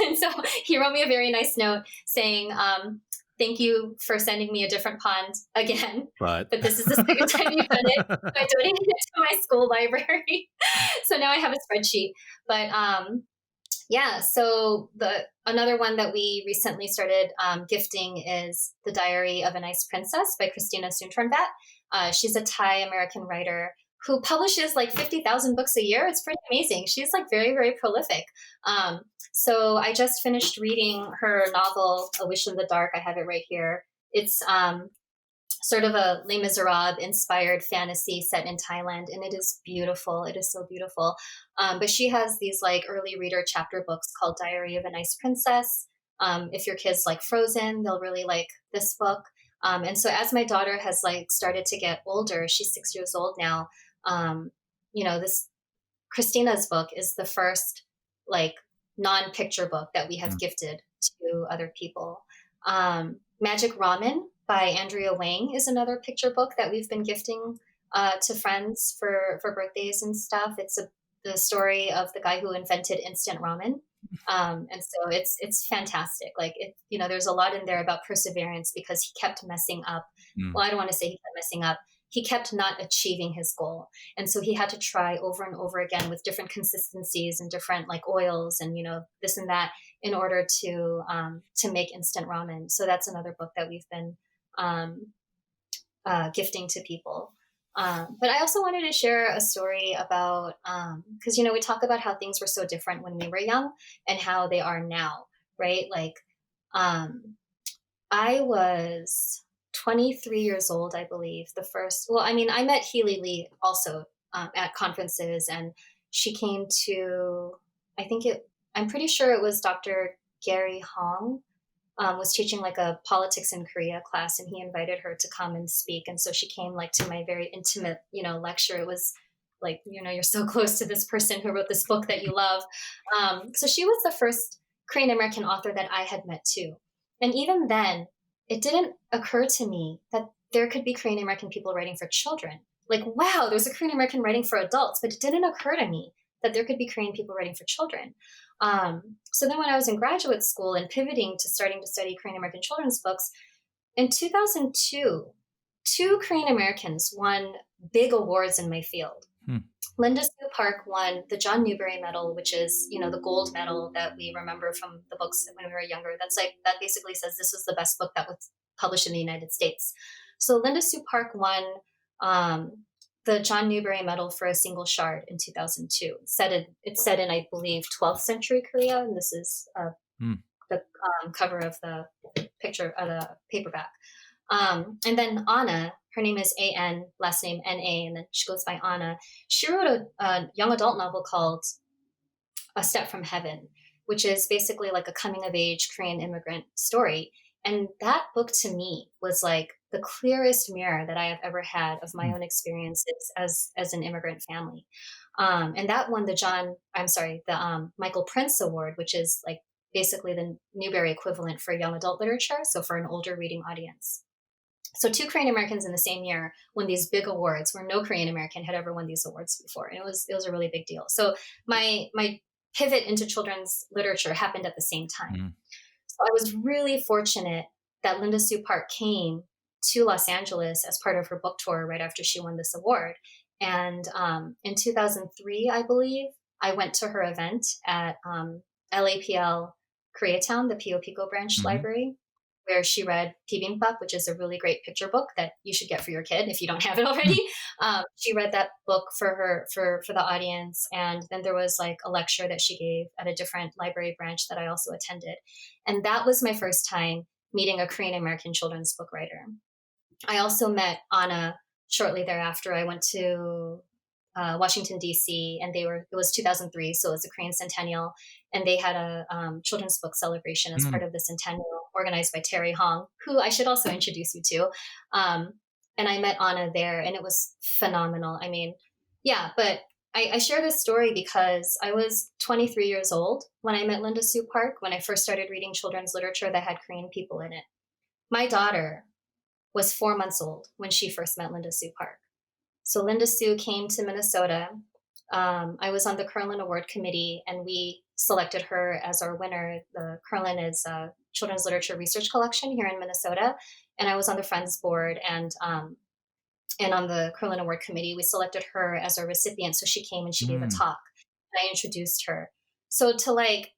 And so he wrote me a very nice note saying, thank you for sending me a different pond again, But but this is the second time you've done it. So I donated it to my school library. So now I have a spreadsheet. But yeah, so the another one that we recently started gifting is The Diary of a Nice Princess by Christina Soontornvat. She's a Thai American writer who publishes like 50,000 books a year. It's pretty amazing. She's like very, very prolific. Um, so I just finished reading her novel, A Wish in the Dark. I have it right here. It's sort of a Les Miserables inspired fantasy set in Thailand, and it is beautiful. It is so beautiful. But she has these like early reader chapter books called Diary of a Nice Princess. If your kids like Frozen, they'll really like this book. And so as my daughter has like started to get older, she's 6 years old now. Um, this Christina's book is the first like non-picture book that we have Mm. gifted to other people. Magic Ramen by Andrea Wang is another picture book that we've been gifting to friends for birthdays and stuff. The story of the guy who invented instant ramen. And so it's fantastic. Like, there's a lot in there about perseverance because he kept messing up. Mm. Well, I don't want to say he kept messing up. He kept not achieving his goal, and so he had to try over and over again with different consistencies and different like oils and this and that in order to make instant ramen. So that's another book that we've been um, gifting to people. But I also wanted to share a story about because we talk about how things were so different when we were young and how they are now, right? Like, um, I was 23 years old, I believe. The first, well, I mean, I met Healy Lee also at conferences, and she came to, I think I'm pretty sure it was Dr. Gary Hong. was teaching like a politics in Korea class, and he invited her to come and speak. And so she came like to my very intimate, lecture. It was like, you're so close to this person who wrote this book that you love. So she was the first Korean American author that I had met too. And even then, it didn't occur to me that there could be Korean American people writing for children. Like, wow, there's a Korean American writing for adults, but it didn't occur to me that there could be Korean people writing for children. So then when I was in graduate school and pivoting to starting to study Korean American children's books, in 2002, two Korean Americans won big awards in my field. Hmm. Linda Sue Park won the John Newbery Medal, which is, the gold medal that we remember from the books when we were younger. That basically says this was the best book that was published in the United States. So Linda Sue Park won the John Newbery Medal for a single shard in 2002. It's set in, I believe, 12th century Korea, and this is the cover of the picture of the paperback. And then Anna, her name is A-N, last name N-A, and then she goes by Anna. She wrote a young adult novel called A Step from Heaven, which is basically like a coming of age Korean immigrant story. And that book to me was like the clearest mirror that I have ever had of my own experiences as an immigrant family. And that won the Michael Prince Award, which is like basically the Newbery equivalent for young adult literature, so for an older reading audience. So two Korean Americans in the same year won these big awards where no Korean American had ever won these awards before. And it was a really big deal. So my pivot into children's literature happened at the same time. So I was really fortunate that Linda Sue Park came to Los Angeles as part of her book tour right after she won this award. And in 2003, I believe, I went to her event at LAPL Koreatown, the Pio Pico Branch Library, where she read Bibimbap, which is a really great picture book that you should get for your kid if you don't have it already. She read that book for the audience. And then there was like a lecture that she gave at a different library branch that I also attended. And that was my first time meeting a Korean American children's book writer. I also met Anna shortly thereafter. I went to Washington, D.C., and it was 2003, so it was a Korean centennial, and they had a children's book celebration as part of the centennial organized by Terry Hong, who I should also introduce you to. And I met Anna there, and it was phenomenal. I mean, yeah, but I share this story because I was 23 years old when I met Linda Sue Park, when I first started reading children's literature that had Korean people in it. My daughter was 4 months old when she first met Linda Sue Park. So Linda Sue came to Minnesota. I was on the Curlin Award Committee, and we selected her as our winner. The Curlin is a children's literature research collection here in Minnesota, and I was on the Friends board and on the Curlin Award Committee. We selected her as our recipient, so she came and she gave a talk, and I introduced her. So to like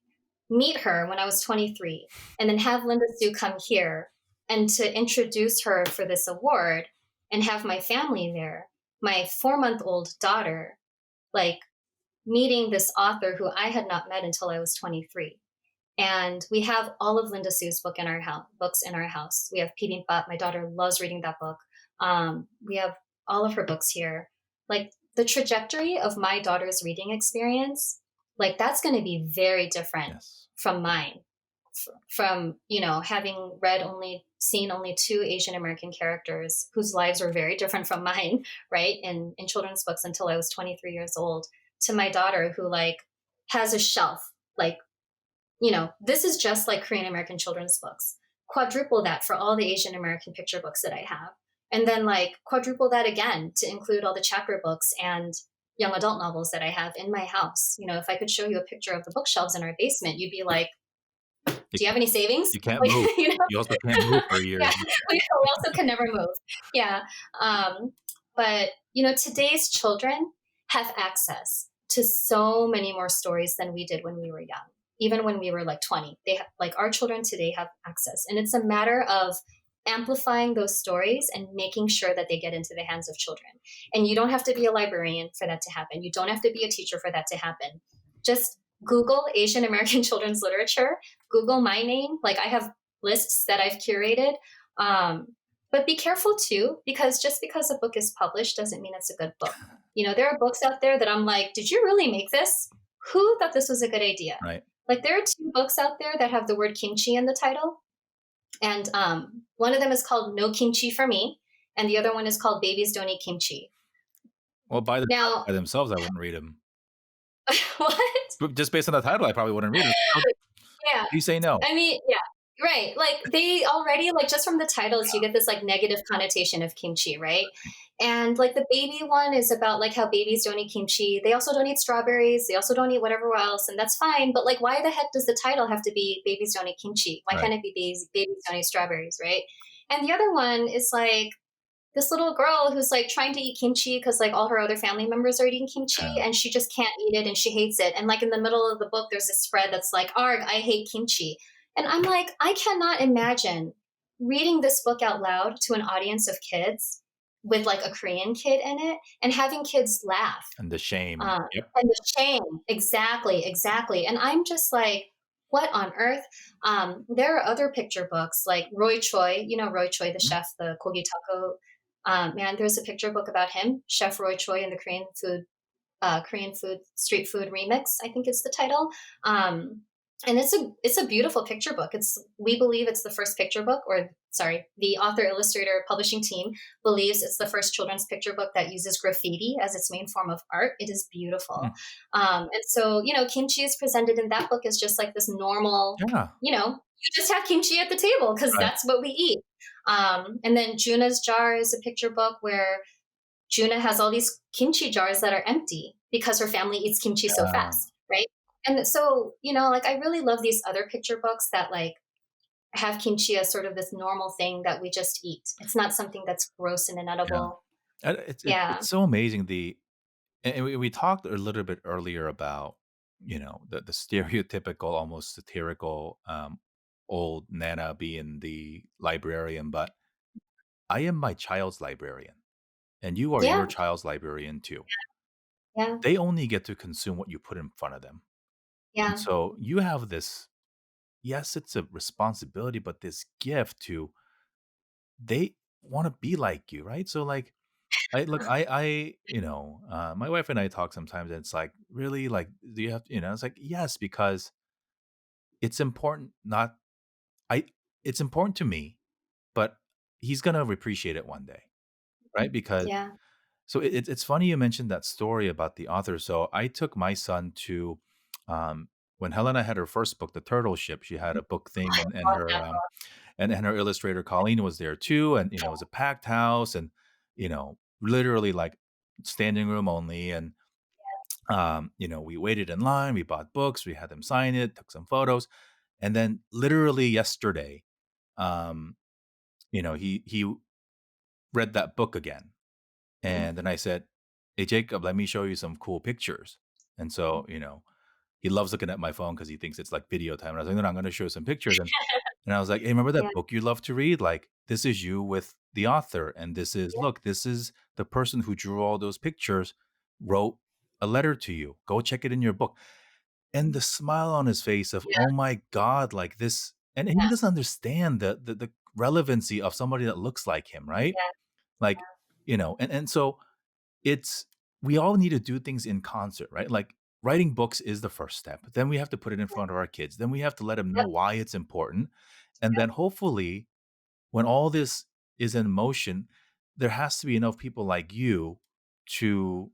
meet her when I was 23, and then have Linda Sue come here and to introduce her for this award, and have my family there. My 4-month-old daughter, like meeting this author who I had not met until I was 23. And we have all of Linda Sue's books in our house. We have Bibimbap. My daughter loves reading that book. We have all of her books here. Like the trajectory of my daughter's reading experience, like that's going to be very different from mine. From having seen only 2 Asian American characters whose lives were very different from mine, right, in children's books until I was 23 years old, to my daughter who like has a shelf, like, this is just like Korean American children's books. Quadruple that for all the Asian American picture books that I have, and then like quadruple that again to include all the chapter books and young adult novels that I have in my house. If I could show you a picture of the bookshelves in our basement, you'd be like, do you have any savings? You can't move. You also can't move for a year. Yeah, we also can never move. Yeah. But, today's children have access to so many more stories than we did when we were young. Even when we were like 20, our children today have access. And it's a matter of amplifying those stories and making sure that they get into the hands of children. And you don't have to be a librarian for that to happen. You don't have to be a teacher for that to happen. Just Google Asian American children's literature, Google my name. Like I have lists that I've curated. But be careful too, because just because a book is published doesn't mean it's a good book. There are books out there that I'm like, did you really make this? Who thought this was a good idea? Right. Like there are 2 books out there that have the word kimchi in the title. And one of them is called No Kimchi for Me, and the other one is called Babies Don't Eat Kimchi. Well, by the title Now, by themselves, I wouldn't read them. what? But just based on the title, I probably wouldn't read it. How do Yeah. you say no? I mean, yeah, right. Like they already like just from the titles, you get this like negative connotation of kimchi, right? And like the baby one is about like how babies don't eat kimchi. They also don't eat strawberries. They also don't eat whatever else, and that's fine. But like, why the heck does the title have to be "Babies Don't Eat Kimchi"? Why Right. can't it be "Babies Don't Eat Strawberries"? Right? And the other one is like this little girl who's like trying to eat kimchi because like all her other family members are eating kimchi Yeah. and she just can't eat it and she hates it. And like in the middle of the book, there's this spread that's like, "Arg, I hate kimchi." And I'm like, I cannot imagine reading this book out loud to an audience of kids with like a Korean kid in it and having kids laugh. And the shame. Uh, Yep. and the shame, exactly, exactly. And I'm just like, what on earth? There are other picture books like Roy Choi, you know Roy Choi, the Mhm. chef, the Kogi Taco. Man, there's a picture book about him, Chef Roy Choi, and the Korean food street food remix, I think is the title. And it's a beautiful picture book. It's we believe it's the first picture book, or sorry, the author illustrator publishing team believes it's the first children's picture book that uses graffiti as its main form of art. It is beautiful, Mm. and so kimchi is presented in that book as just like this normal, Yeah. you just have kimchi at the table because Right. that's what we eat. And then Juna's jar is a picture book where Juna has all these kimchi jars that are empty because her family eats kimchi so Yeah. fast, right? And so, like I really love these other picture books that like have kimchi as sort of this normal thing that we just eat. It's not something that's gross and Yeah. inedible. It's Yeah. so amazing and we talked a little bit earlier about, the stereotypical, almost satirical, old Nana being the librarian, but I am my child's librarian, and you are your Yeah. child's librarian too. Yeah. They only get to consume what you put in front of them. And Yeah. so you have this, yes, it's a responsibility, but this gift to they want to be like you, right? So like my wife and I talk sometimes and it's like, really, like, do you have it's like, yes, because it's important, not I it's important to me, but he's gonna appreciate it one day, right? Because Yeah. so it's funny you mentioned that story about the author. So I took my son to when Helena had her first book, The Turtle Ship, she had a book thing, and Love her that book. and her illustrator Colleen was there too, and it was a packed house, and literally like standing room only, and we waited in line, we bought books, we had them sign it, took some photos, and then literally yesterday, um, he read that book again, Mhm. and then I said, "Hey, Jacob, let me show you some cool pictures." And so, he loves looking at my phone because he thinks it's like video time. And I was like, "No, no, I'm going to show you some pictures." And I was like, "Hey, remember Yeah. that book you love to read? Like, this is you with the author, and this is the person who drew all those pictures, wrote a letter to you. Go check it in your book." And the smile on his face of, Yeah. "Oh my god, like this," and he doesn't understand the relevancy of somebody that looks like him, right? Yeah. Like, and so it's we all need to do things in concert, right? Like, writing books is the first step. Then we have to put it in Yeah. front of our kids. Then we have to let them know Yep. why it's important. And then hopefully, when all this is in motion, there has to be enough people like you to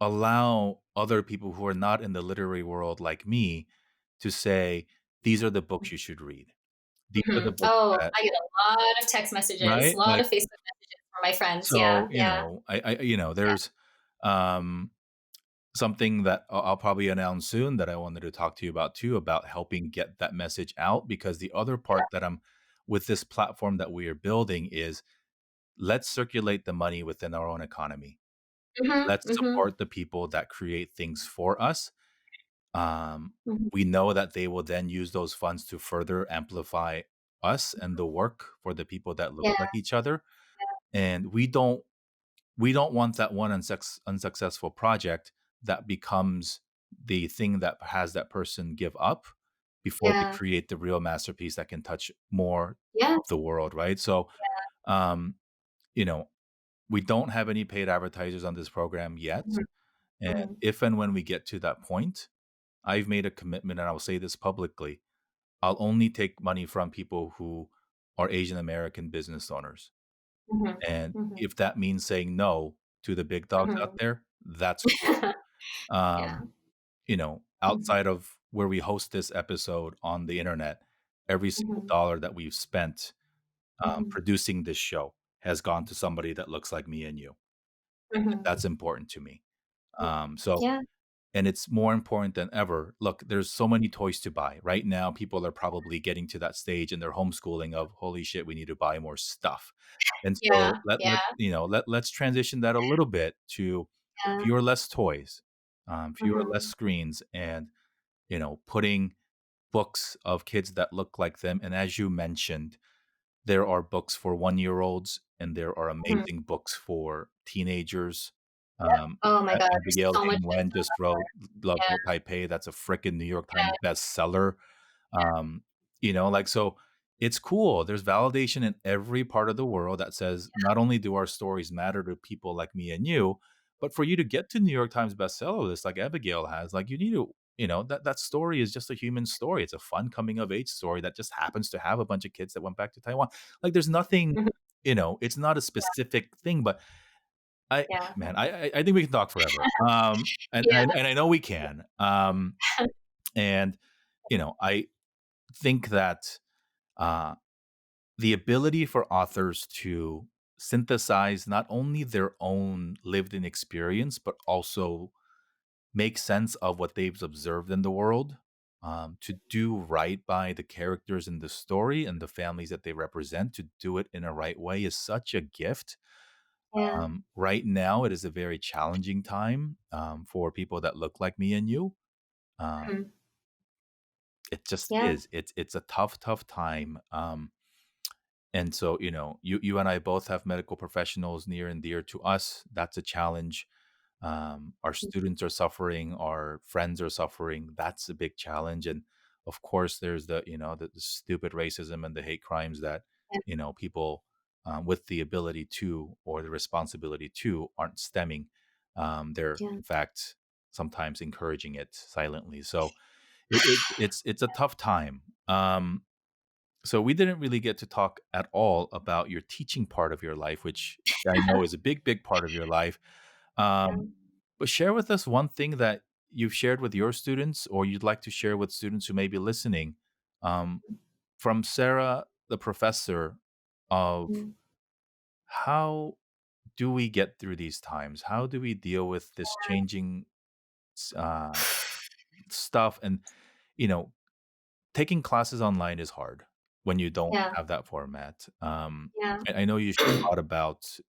allow other people who are not in the literary world like me to say, "These are the books you should read. These are the Mhm. books Oh, that" I get a lot of text messages, a right? lot Like, of Facebook messages from my friends. Yeah. so, Yeah. Yeah. there's, um something that I'll probably announce soon that I wanted to talk to you about too, about helping get that message out, because the other part that I'm with this platform that we are building is, let's circulate the money within our own economy. Mhm. Let's Mhm. support the people that create things for us. Um, Mhm. we know that they will then use those funds to further amplify us and the work for the people that look Yeah. like each other. And we don't want that one unsuccessful project that becomes the thing that has that person give up before they Yeah. create the real masterpiece that can touch more Yeah. of the world, right? So, um, you know, we don't have any paid advertisers on this program yet. Mhm. And Mhm. if and when we get to that point, I've made a commitment, and I will say this publicly. I'll only take money from people who are Asian American business owners. Mhm. And Mhm. if that means saying no to the big dogs out Mhm. there, that's cool. Yeah. Um, Mhm. outside of where we host this episode on the internet, every single Mhm. dollar that we've spent Mhm. producing this show has gone to somebody that looks like me and you. Mhm. That's important to me. So Yeah. and it's more important than ever. Look, there's so many toys to buy. Right now, people are probably getting to that stage in their homeschooling of holy shit, we need to buy more stuff. And Yeah. so let Yeah. let's transition that a little bit to Yeah. fewer less toys, fewer less Mhm. screens, and putting books of kids that look like them. And as you mentioned, there are books for 1-year-olds, and there are Mhm. amazing books for teenagers. Yep. Oh my God, there's Abigail so much good Wen stuff just out wrote Love there. Hurt Taipei. That's a fricking New York Yeah. Times bestseller. Like, so it's cool. There's validation in every part of the world that says not only do our stories matter to people like me and you, but for you to get to New York Times bestseller list like Abigail has, like you need to, that story is just a human story. It's a fun coming of age story that just happens to have a bunch of kids that went back to Taiwan. Like there's nothing, Mhm. it's not a specific thing, but I Yeah. man, I think we can talk forever. And Yeah. and I and I know we can. And I think that uh the ability for authors to synthesize not only their own lived in experience, but also make sense of what they've observed in the world, to do right by the characters in the story and the families that they represent, to do it in a right way is such a gift. Yeah. Right now, it is a very challenging time for people that look like me and you. Um, Mhm. it just Yeah. is. It's a tough, tough time. And so, you and I both have medical professionals near and dear to us. That's a challenge. Our students are suffering, our friends are suffering. That's a big challenge. And of course, there's the stupid racism and the hate crimes that, Yeah. people with the ability to or the responsibility to aren't stemming. They're, Yeah. in fact, sometimes encouraging it silently. So it's a tough time. So we didn't really get to talk at all about your teaching part of your life, which I know is a big, big part of your life. Yeah. Um, but share with us one thing that you've shared with your students, or you'd like to share with students who may be listening, um, from Sarah, the professor, of Mhm. how do we get through these times? How do we deal with this changing uh, stuff? And you know, taking classes online is hard when you don't Yeah. have that format. Yeah. I know you share a lot about,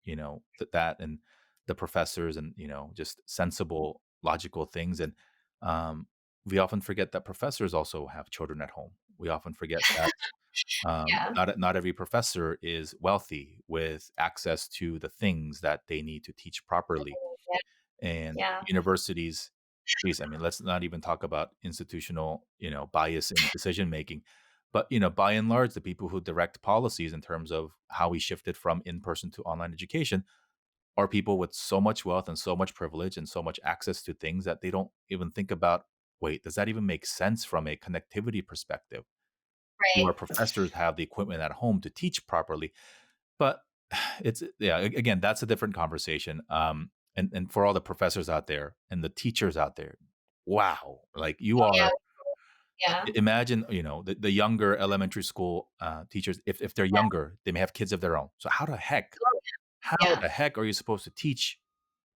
that and the professors and, just sensible, logical things. And um, we often forget that professors also have children at home. We often forget that Yeah. not every professor is wealthy with access to the things that they need to teach properly. Yeah. And Yeah. universities, geez, I mean, let's not even talk about institutional, bias in decision making. But by and large, the people who direct policies in terms of how we shifted from in-person to online education are people with so much wealth and so much privilege and so much access to things that they don't even think about. Wait, does that even make sense from a connectivity perspective? Do our Right. professors have the equipment at home to teach properly? But it's yeah, again, that's a different conversation. And for all the professors out there and the teachers out there, wow, like you Oh, yeah. are. Yeah. Imagine, the younger elementary school teachers. If they're Yeah. younger, they may have kids of their own. So Oh, how yeah. the heck are you supposed to teach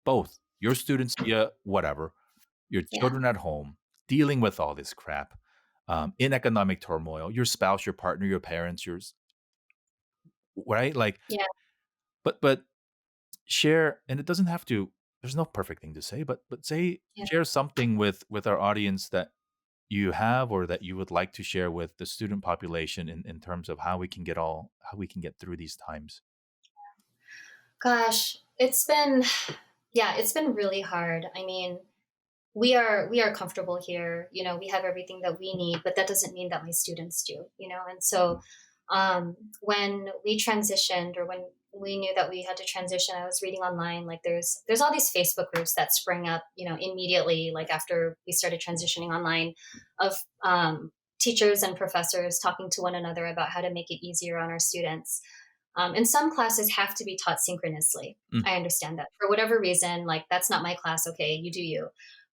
both your students via whatever, your Yeah. children at home, dealing with all this crap, in economic turmoil, your spouse, your partner, your parents, yours, right? Like, Yeah. but share, and it doesn't have to, there's no perfect thing to say, but say, Yeah. share something with our audience that you have or that you would like to share with the student population in terms of how we can get through these times. Gosh, it's been yeah, it's been really hard. I mean, we are comfortable here. We have everything that we need, but that doesn't mean that my students do. And so when we transitioned, or when we knew that we had to transition, I was reading online, like there's all these Facebook groups that sprang up, immediately, like after we started transitioning online, of teachers and professors talking to one another about how to make it easier on our students. And some classes have to be taught synchronously. Mm. I understand that. For whatever reason, like that's not my class, okay, you do you.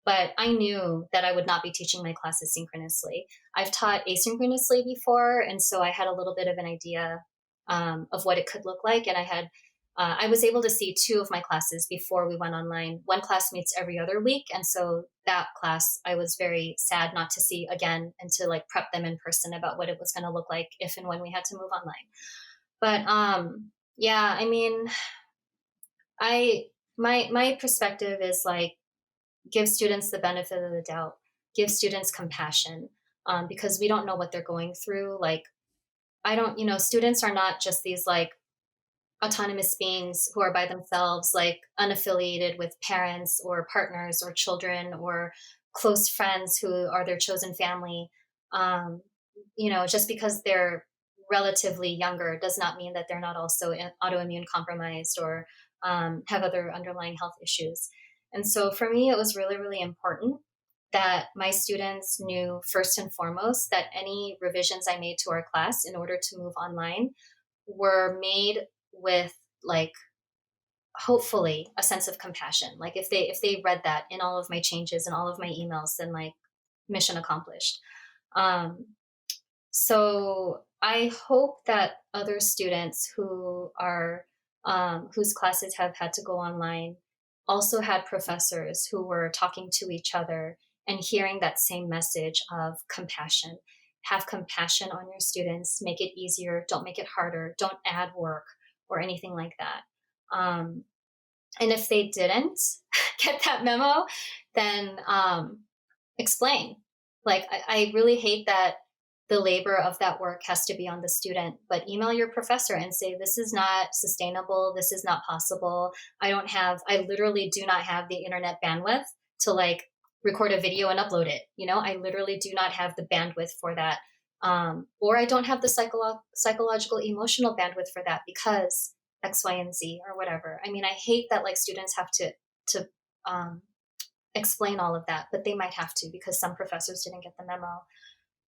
But I knew that I would not be teaching my classes synchronously. I've taught asynchronously before, and so I had a little bit of an idea of what it could look like. And I was able to see two of my classes before we went online. One class meets every other week, and so that class I was very sad not to see again and to like prep them in person about what it was going to look like if and when we had to move online. But yeah, I mean, I my perspective is like give students the benefit of the doubt, give students compassion, because we don't know what they're going through. Like I don't, students are not just these like autonomous beings who are by themselves, like unaffiliated with parents or partners or children or close friends who are their chosen family. Um, just because they're relatively younger does not mean that they're not also autoimmune compromised or have other underlying health issues. And so for me, it was really, really important that my students knew first and foremost that any revisions I made to our class in order to move online were made with like hopefully a sense of compassion. Like if they read that in all of my changes and all of my emails, then like mission accomplished. um, so I hope that other students who are whose classes have had to go online also had professors who were talking to each other and hearing that same message of compassion. Have compassion on your students, make it easier, don't make it harder, don't add work or anything like that. Um, and if they didn't get that memo, then explain. Like, I really hate that the labor of that work has to be on the student, but email your professor and say, this is not sustainable. This is not possible. I literally do not have the internet bandwidth to like record a video and upload it. I literally do not have the bandwidth for that. Or I don't have the psychological, emotional bandwidth for that because X, Y, and Z or whatever. I mean, I hate that like students have to um, explain all of that, but they might have to because some professors didn't get the memo.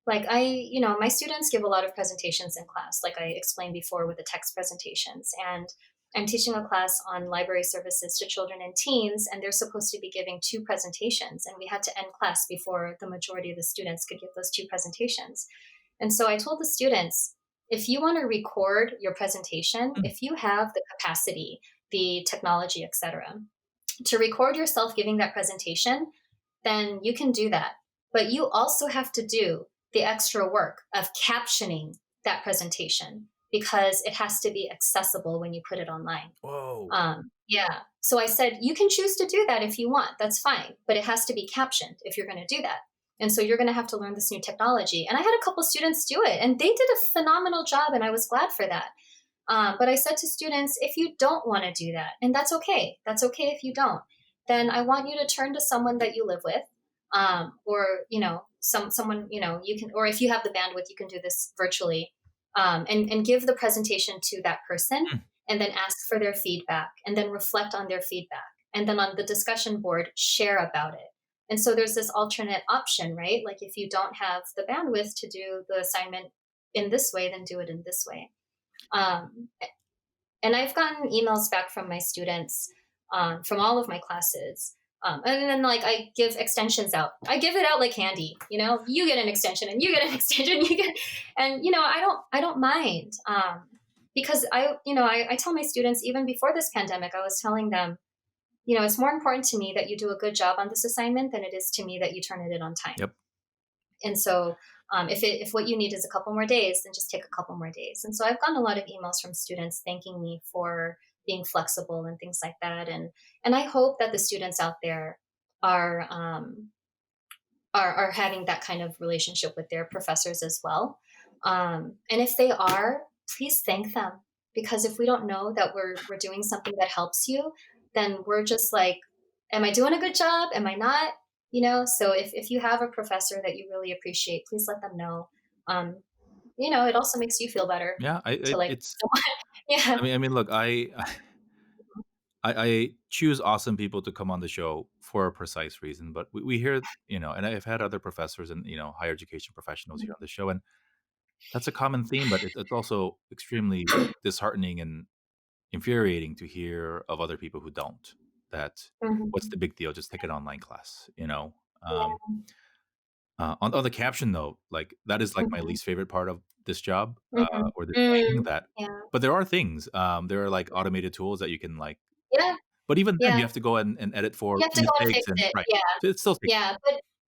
Like my students give a lot of presentations in class, like I explained before with the text presentations. And I'm teaching a class on library services to children and teens, and they're supposed to be giving two presentations. And we had to end class before the majority of the students could give those two presentations. And so I told the students, if you want to record your presentation, Mm. if you have the capacity, the technology, etc., to record yourself giving that presentation, then you can do that. But you also have to do the extra work of captioning that presentation because it has to be accessible when you put it online. Whoa. Yeah. So I said, you can choose to do that if you want. That's fine. But it has to be captioned if you're going to do that. And so you're going to have to learn this new technology. And I had a couple students do it, and they did a phenomenal job, and I was glad for that. But I said to students, if you don't want to do that, and that's okay if you don't, then I want you to turn to someone that you live with, or someone you can, or if you have the bandwidth, you can do this virtually, and give the presentation to that person, Mm. and then ask for their feedback, and then reflect on their feedback, and then on the discussion board, share about it. And so there's this alternate option, right? Like if you don't have the bandwidth to do the assignment in this way, then do it in this way. Um, and I've gotten emails back from my students from all of my classes. And then like I give extensions out. I give it out like candy. You get an extension and you get an extension. And I don't mind because I tell my students even before this pandemic, I was telling them, it's more important to me that you do a good job on this assignment than it is to me that you turn it in on time. Yep. And so if what you need is a couple more days, then just take a couple more days. And so I've gotten a lot of emails from students thanking me for being flexible and things like that. And I hope that the students out there are are having that kind of relationship with their professors as well. And if they are, please thank them, because if we don't know that we're doing something that helps you, then we're just like, am I doing a good job? Am I not? So if you have a professor that you really appreciate, please let them know. It also makes you feel better Yeah. to like, It's. yeah. I mean, look. I choose awesome people to come on the show for a precise reason, but we hear, and I've had other professors and, higher education professionals here Mhm, on the show, and that's a common theme, but it's also extremely disheartening and infuriating to hear of other people who don't. That what's the mhm. big deal? Just take an online class, Um, Yeah. on the caption note, like that is like my Mhm, least favorite part of this job, mhm. or this thing Mm. that. Yeah. But there are things. There are like automated tools that you can like. Yeah, But even then, you yeah. have to go and edit for You have to go and mistakes fix and it, right. yeah. So it still takes.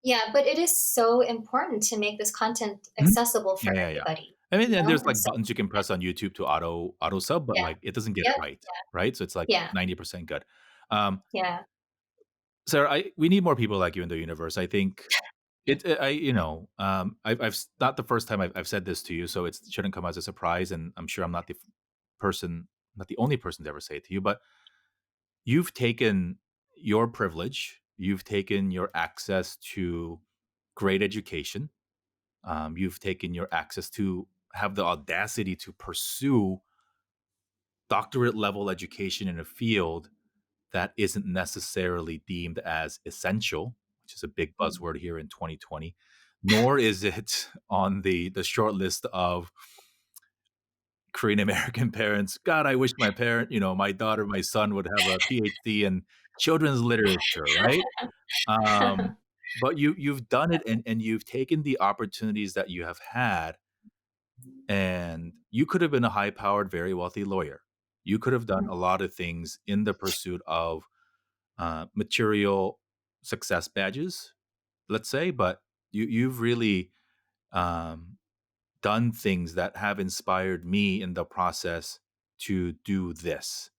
Yeah, but it is so important to make this content Mhm. accessible for Yeah, yeah, yeah. everybody, I mean, and there's, And like, so buttons you can press on YouTube to auto sub, but, yeah. like, it doesn't get it Yep. right? So it's, like, Yeah, 90% good. Um, yeah. Sarah, I we need more people like you in the universe. I think I I've not the first time I've said this to you, so it shouldn't come as a surprise, and I'm sure I'm not the person not the only person to ever say it to you, but you've taken your privilege, you've taken your access to great education, you've taken your access to have the audacity to pursue doctorate level education in a field that isn't necessarily deemed as essential, which is a big Mhm, buzzword here in 2020, nor is it on the short list of Korean American parents. God, I wish my daughter, my son would have a PhD in children's literature, right? Um, but you've done it and you've taken the opportunities that you have had. And you could have been a high powered, very wealthy lawyer. You could have done mhm, a lot of things in the pursuit of material success badges, let's say, but you've really um, done things that have inspired me in the process to do this,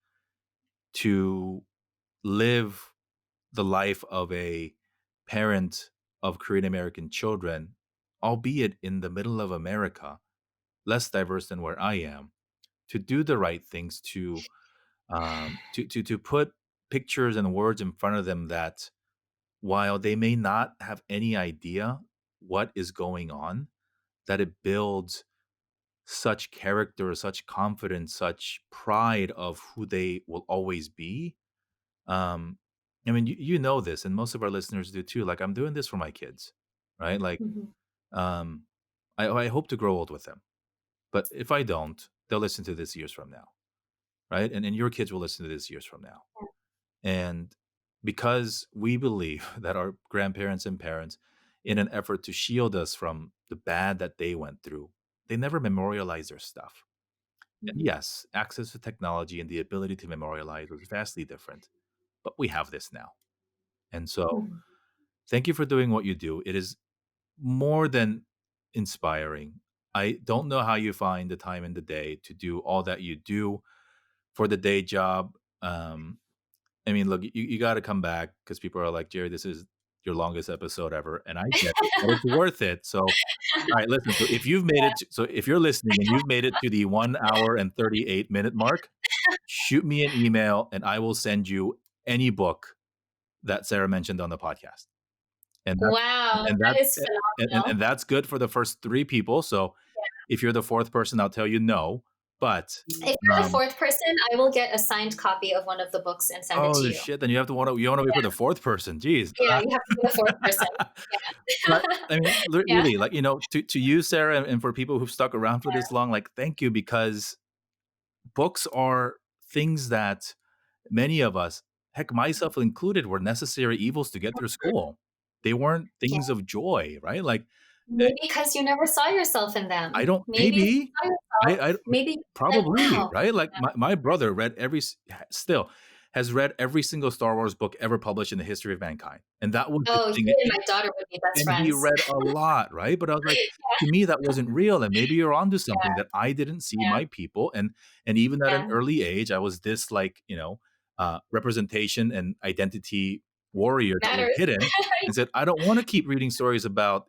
to live the life of a parent of Korean American children, albeit in the middle of America, less diverse than where I am, to do the right things, to put pictures and words in front of them that while they may not have any idea what is going on, that it builds such character, such confidence, such pride of who they will always be. Um, I mean, you know this, and most of our listeners do too. Like, I'm doing this for my kids, right? Like, mhm, um, I hope to grow old with them, but if I don't, they'll listen to this years from now, right? And your kids will listen to this years from now. And because we believe that our grandparents and parents, in an effort to shield us from the bad that they went through, they never memorialize their stuff. And mhm, yes, access to technology and the ability to memorialize was vastly different, but we have this now. And so, mhm, thank you for doing what you do. It is more than inspiring. I don't know how you find the time in the day to do all that you do for the day job. I mean, look, you gotta come back because people are like, "Jerry, this is your longest episode ever," and I get it, but it's worth it. So, all right, listen, so if you're listening and you've made it to the 1 hour and 38-minute mark, shoot me an email and I will send you any book that Sarah mentioned on the podcast. And that's Wow, and that that's is phenomenal. and that's good for the first 3 people, so if you're the 4th person, I'll tell you no, but, If you're the um 4th person, I will get a signed copy of one of the books and send it to oh, you. shit, then you wanna wait for the 4th person, jeez. Yeah, you have to be the 4th person. But, I mean, Yeah. really, like, to you, Sarah, and for people who've stuck around for this long, like, thank you because books are things that many of us, heck, myself included, were necessary evils to get through school. They weren't Yeah. things of joy, right? Like, eh, Maybe because you never saw yourself in I them. don't Maybe if you maybe. saw yourself, I maybe you said, probably, "Wow." right? Like, my brother read still has read every single Star Wars book ever published in the history of mankind, and that was the Oh, thing. he and my daughter would be best And he friends. read a lot, right? But I was like, to Yeah, me, that wasn't real, and maybe you're onto something yeah, that I didn't see in yeah, my people, and even at an yeah. early age, I was this, like, representation and identity warrior that was Matters. hidden, and said, "I don't wanna keep reading stories about,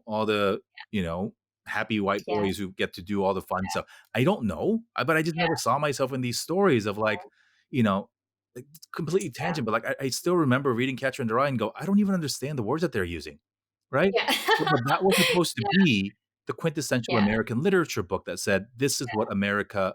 all the, you know, happy white Yeah, boys who get to do all the fun stuff." I don't know, but I just yeah, never saw myself in these stories of, like, you know, like, completely yeah, tangent, but, like, I still remember reading Catcher in the Rye and go, "I don't even understand the words that they're using." Right? yeah. But that was supposed to Yeah, be the quintessential yeah, American literature book that said, "This is what America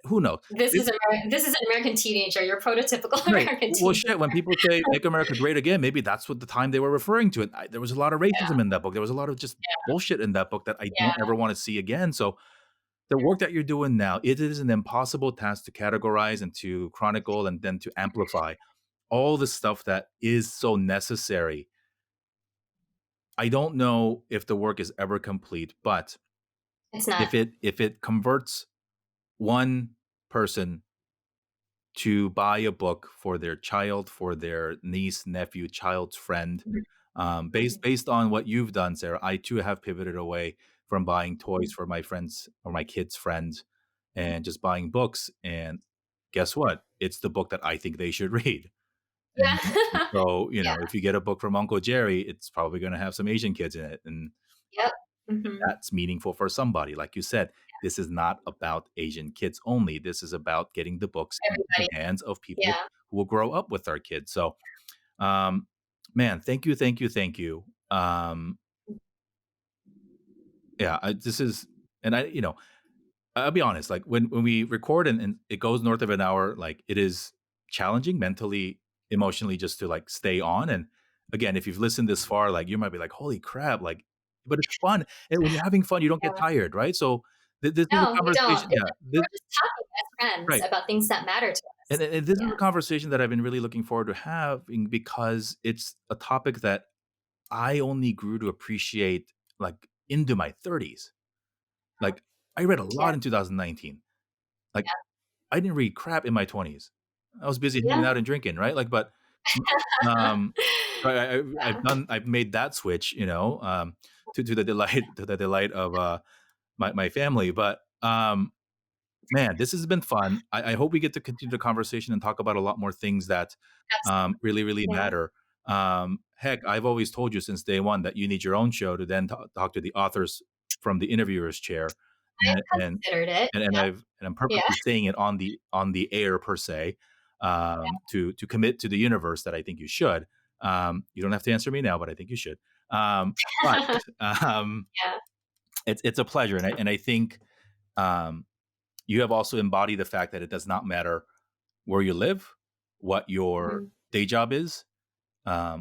Who knows? This is an American teenager. You're prototypical Right. American Well, teenager. shit, when people say "Make America Great Again," maybe that's what the time they were referring to it. There was a lot of Yeah, racism in that book. There was a lot of just bullshit in that book that I don't yeah, ever wanna see again. So, the work that you're doing now, it is an impossible task to categorize and to chronicle and then to amplify all the stuff that is so necessary. I don't know if the work is ever complete, but it's not. if it converts one person to buy a book for their child, for their niece, nephew, child's friend. Mhm, Based mhm. based on what you've done, Sarah, I too have pivoted away from buying toys Mhm. for my friends or my kids' friends and just buying books. And guess what? It's the book that I think they should read. Yeah. And so, Yeah, if you get a book from Uncle Jerry, it's probably going to have some Asian kids in it. And yep. Mhm. that's meaningful for somebody. Like you said, this is not about Asian kids only. This is about getting the books into the Everybody. hands of people Yeah. who will grow up with our kids. So, um, man, thank you, thank you, thank you. Yeah, this is, and I'll be honest. Like when we record and it goes north of an hour, like it is challenging mentally, emotionally, just to like stay on. And again, if you've listened this far, like you might be like, "Holy crap!" Like, but it's fun, and when you're having fun, you don't get Yeah. tired, right? So this is a No, you don't. conversation. It's Yeah, like we're just talking as friends right. about things that matter to And, us. this is Yeah. a conversation that I've been really looking forward to having because it's a topic that I only grew to appreciate like into my 30s. Like I read a Yeah. lot in 2019. Like Yeah. I didn't read crap in my 20s. I was busy hanging Yeah. out and drinking, right? Like, but um, I've made that switch, to the delight of my family. But man, this has been fun. I hope we get to continue the conversation and talk about a lot more things that Absolutely. really, really Yeah. matter. Heck, I've always told you since day one that you need your own show to then talk to the authors from the interviewer's chair, and I've considered it. I'm Yeah. purposely saying it on the air per se, to commit to the universe that I think you should. You don't have to answer me now, but I think you should. But um, Yeah. it's a pleasure, and I think um, you have also embodied the fact that it does not matter where you live, what your Mhm. day job is.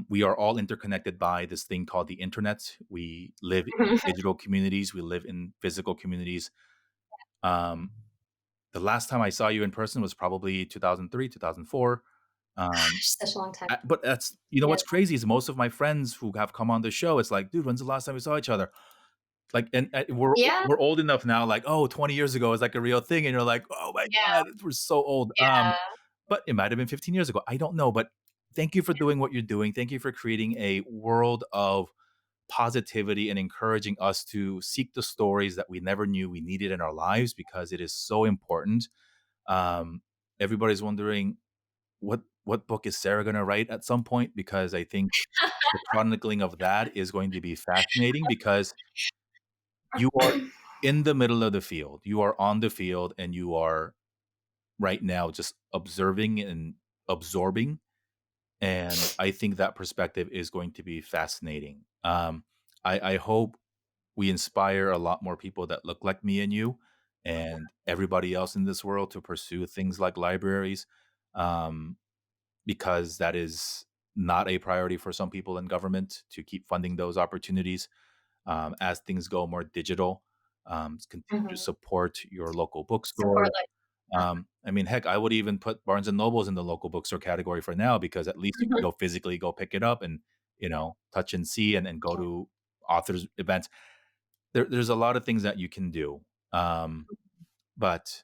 We are all interconnected by this thing called the internet. We live in Mhm. digital communities. We live in physical communities. Um, the last time I saw you in person was probably 2003, 2004. Um, Gosh, such a long time. but that's Yeah. what's crazy is most of my friends who have come on the show. It's like, dude, when's the last time we saw each other? Like, and Yeah. we're old enough now. Like, oh, 20 years ago is like a real thing, and you're like, oh my Yeah. god, we're so old. Yeah. But it might have been 15 years ago. I don't know. But thank you for doing what you're doing. Thank you for creating a world of positivity and encouraging us to seek the stories that we never knew we needed in our lives because it is so important. Um, Everybody's wondering what book is Sarah going to write at some point because I think the chronicling of that is going to be fascinating because you are in the middle of the field. You are on the field and you are right now just observing and absorbing. And I think that perspective is going to be fascinating. I hope we inspire a lot more people that look like me and you and everybody else in this world to pursue things like libraries, um, because that is not a priority for some people in government to keep funding those opportunities. As things go more digital, continue to Mhm. support your local Support bookstore. like I mean, heck, I would even put Barnes and Nobles in the local bookstore category for now because at least you can Mhm. go physically go pick it up and touch and see and go Yeah. to authors events. There's a lot of things that you can do, but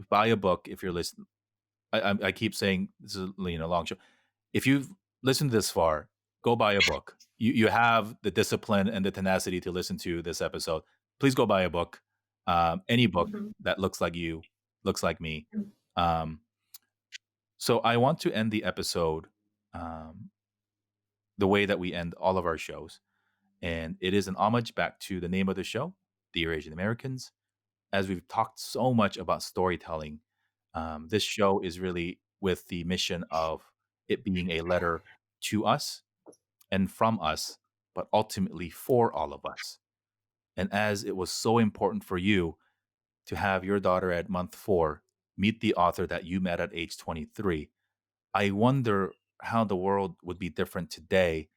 buy a book if you're listening. I keep saying this is a long show. If you've listened this far, go buy a book. You have the discipline and the tenacity to listen to this episode. Please go buy a book. Any book Mhm. that looks like you, looks like me. Mhm. Um, so I want to end the episode um, the way that we end all of our shows, and it is an homage back to the name of the show, Dear Asian Americans. As we've talked so much about storytelling, this show is really with the mission of it being a letter to us and from us, but ultimately for all of us. And as it was so important for you to have your daughter at month 4, meet the author that you met at age 23. I wonder how the world would be different today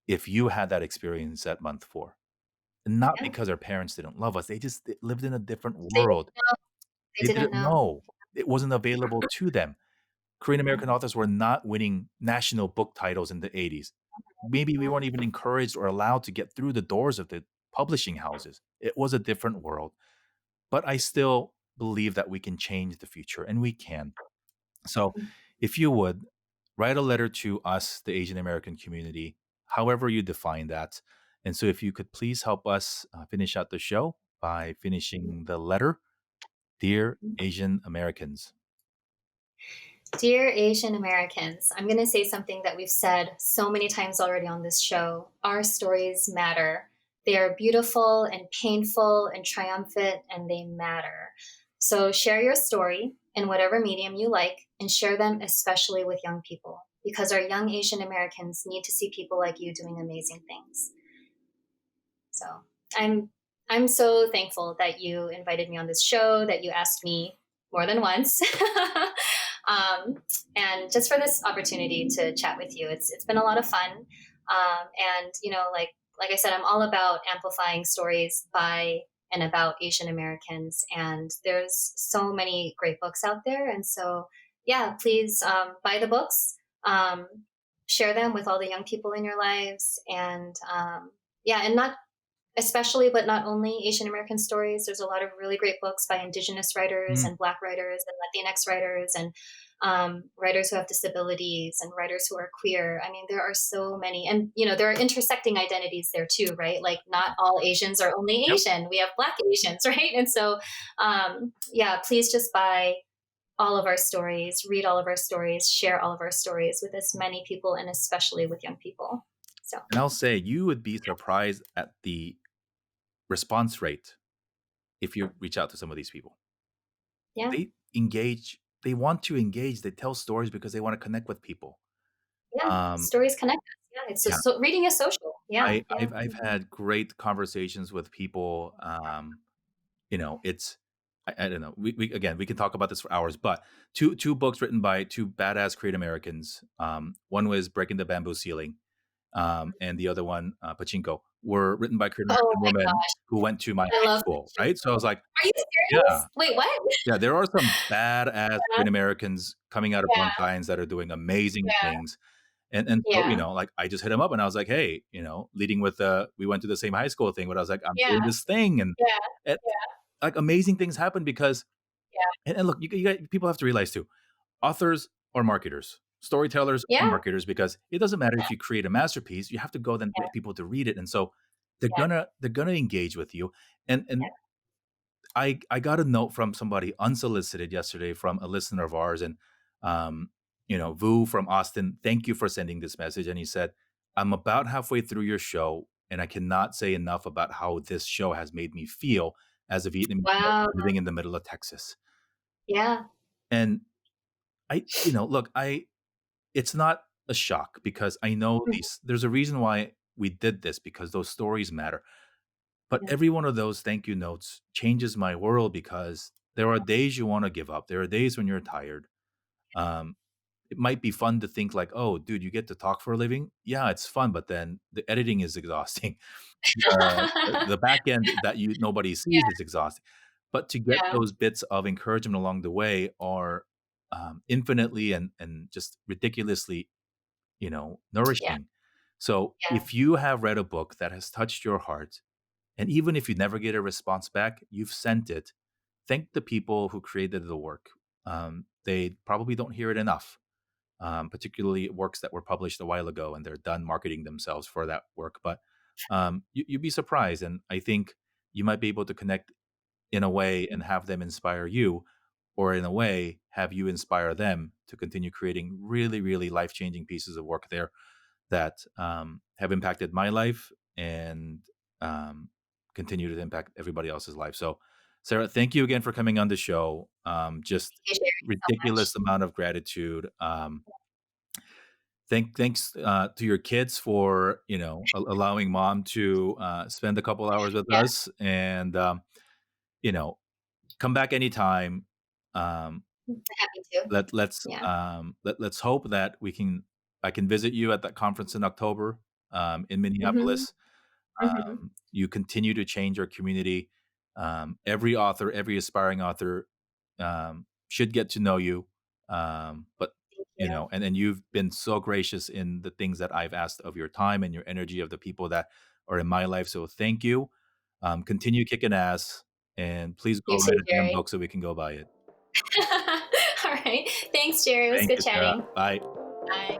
if you had that experience at month 4. And not Yeah. because our parents didn't love us, they lived in a different They world. didn't know. They They didn't didn't know. know. It wasn't available to them. Korean American Mhm. authors were not winning national book titles in the '80s. Maybe we Yeah. weren't even encouraged or allowed to get through the doors of the publishing houses. It was a different world. But I still believe that we can change the future, and we can. So, Mhm. if you would, write a letter to us, the Asian American community, however you define that. And so, if you could please help us finish out the show by finishing the letter. Dear Mhm. Asian Americans. Dear Asian Americans, I'm going to say something that we've said so many times already on this show. Our stories matter. They are beautiful and painful and triumphant, and they matter. So share your story in whatever medium you like and share them especially with young people because our young Asian Americans need to see people like you doing amazing things. So I'm I'm so thankful that you invited me on this show, that you asked me more than once, um, and just for this opportunity to chat with you. It's been a lot of fun, and like I said, I'm all about amplifying stories by and about Asian Americans, and there's so many great books out there, and so yeah, please buy the books. Um, Share them with all the young people in your lives and yeah, and not especially but not only Asian American stories. There's a lot of really great books by Indigenous writers Mm, and Black writers and Latinx writers and writers who have disabilities and writers who are queer. I mean, there are so many, and there are intersecting identities there too, right? Like not all Asians are only yep. Asian. We have Black Asians, right? And so, yeah, please just buy all of our stories, read all of our stories, share all of our stories with as many people, and especially with young people. So, And I'll say you would be surprised at the response rate if you reach out to some of these people. yeah. They engage, they want to engage, they tell stories because they want to connect with people. Yeah, Um, stories connect us. Yeah, yeah, reading is social. Yeah, yeah. I've Mhm. had great conversations with people. It's I don't know. We again we can talk about this for hours, but two books written by two badass Korean Americans. One was Breaking the Bamboo Ceiling, and the other one, Pachinko, were written by Korean Oh American my women gosh, who went to my I high love school, right? So I Pachinko. was like, Are you yeah, serious? Wait, what? yeah, there are some badass Yeah, Korean Americans coming out of yeah, Long Science that are doing amazing yeah, things. And so, yeah, like, I just hit him up and I was like, "Hey," leading with the we went to the same high school thing, but I was like, "I'm yeah, doing this thing," and yeah, it like, amazing things happen because and look, you got people have to realize too, authors or marketers, storytellers or yeah, marketers, because it doesn't matter if you create a masterpiece, you have to go then yeah, get people to read it, and so they're yeah, gonna engage with you, and I got a note from somebody unsolicited yesterday from a listener of ours, and Vu from Austin. Thank you for sending this message. And he said, "I'm about halfway through your show, and I cannot say enough about how this show has made me feel as a Vietnamese wow, living in the middle of Texas." yeah, And look, it's not a shock because I know mhm, these. There's a reason why we did this because those stories matter. But yeah, every one of those thank you notes changes my world because there are days you wanna give up. There are days when you're tired. Um, it might be fun to think like, "Oh, dude, you get to talk for a living?" Yeah, it's fun, but then the editing is exhausting. The back end that nobody yeah, sees is exhausting. But to get yeah, those bits of encouragement along the way are, infinitely and just ridiculously, yeah, nourishing. So, yeah, if you have read a book that has touched your heart, and even if you never get a response back, you've sent it. Thank the people who created the work. They probably don't hear it enough, particularly works that were published a while ago and they're done marketing themselves for that work. But you'd be surprised. And I think you might be able to connect in a way and have them inspire you, or in a way, have you inspire them to continue creating really, really life changing pieces of work there that have impacted my life and um, continue to impact everybody else's life. So, Sarah, thank you again for coming on the show. Just thank you, sharing so much. ridiculous amount of gratitude. Thanks to your kids for allowing mom to spend a couple hours with Yeah, us, and you know come back anytime. Um, Happy to. Yeah. let's hope that I can visit you at that conference in October, in Mhm. Minneapolis. Mhm. You continue to change our community. Every author, every aspiring author, should get to know you. But Thank you. and you've been so gracious in the things that I've asked of your time and your energy of the people that are in my life. So thank you. Continue kicking ass, and please go You too, write a damn Jerry. book so we can go buy it. All right. Thanks, Jerry. It was Thank good you, Sarah. chatting. Bye. Bye.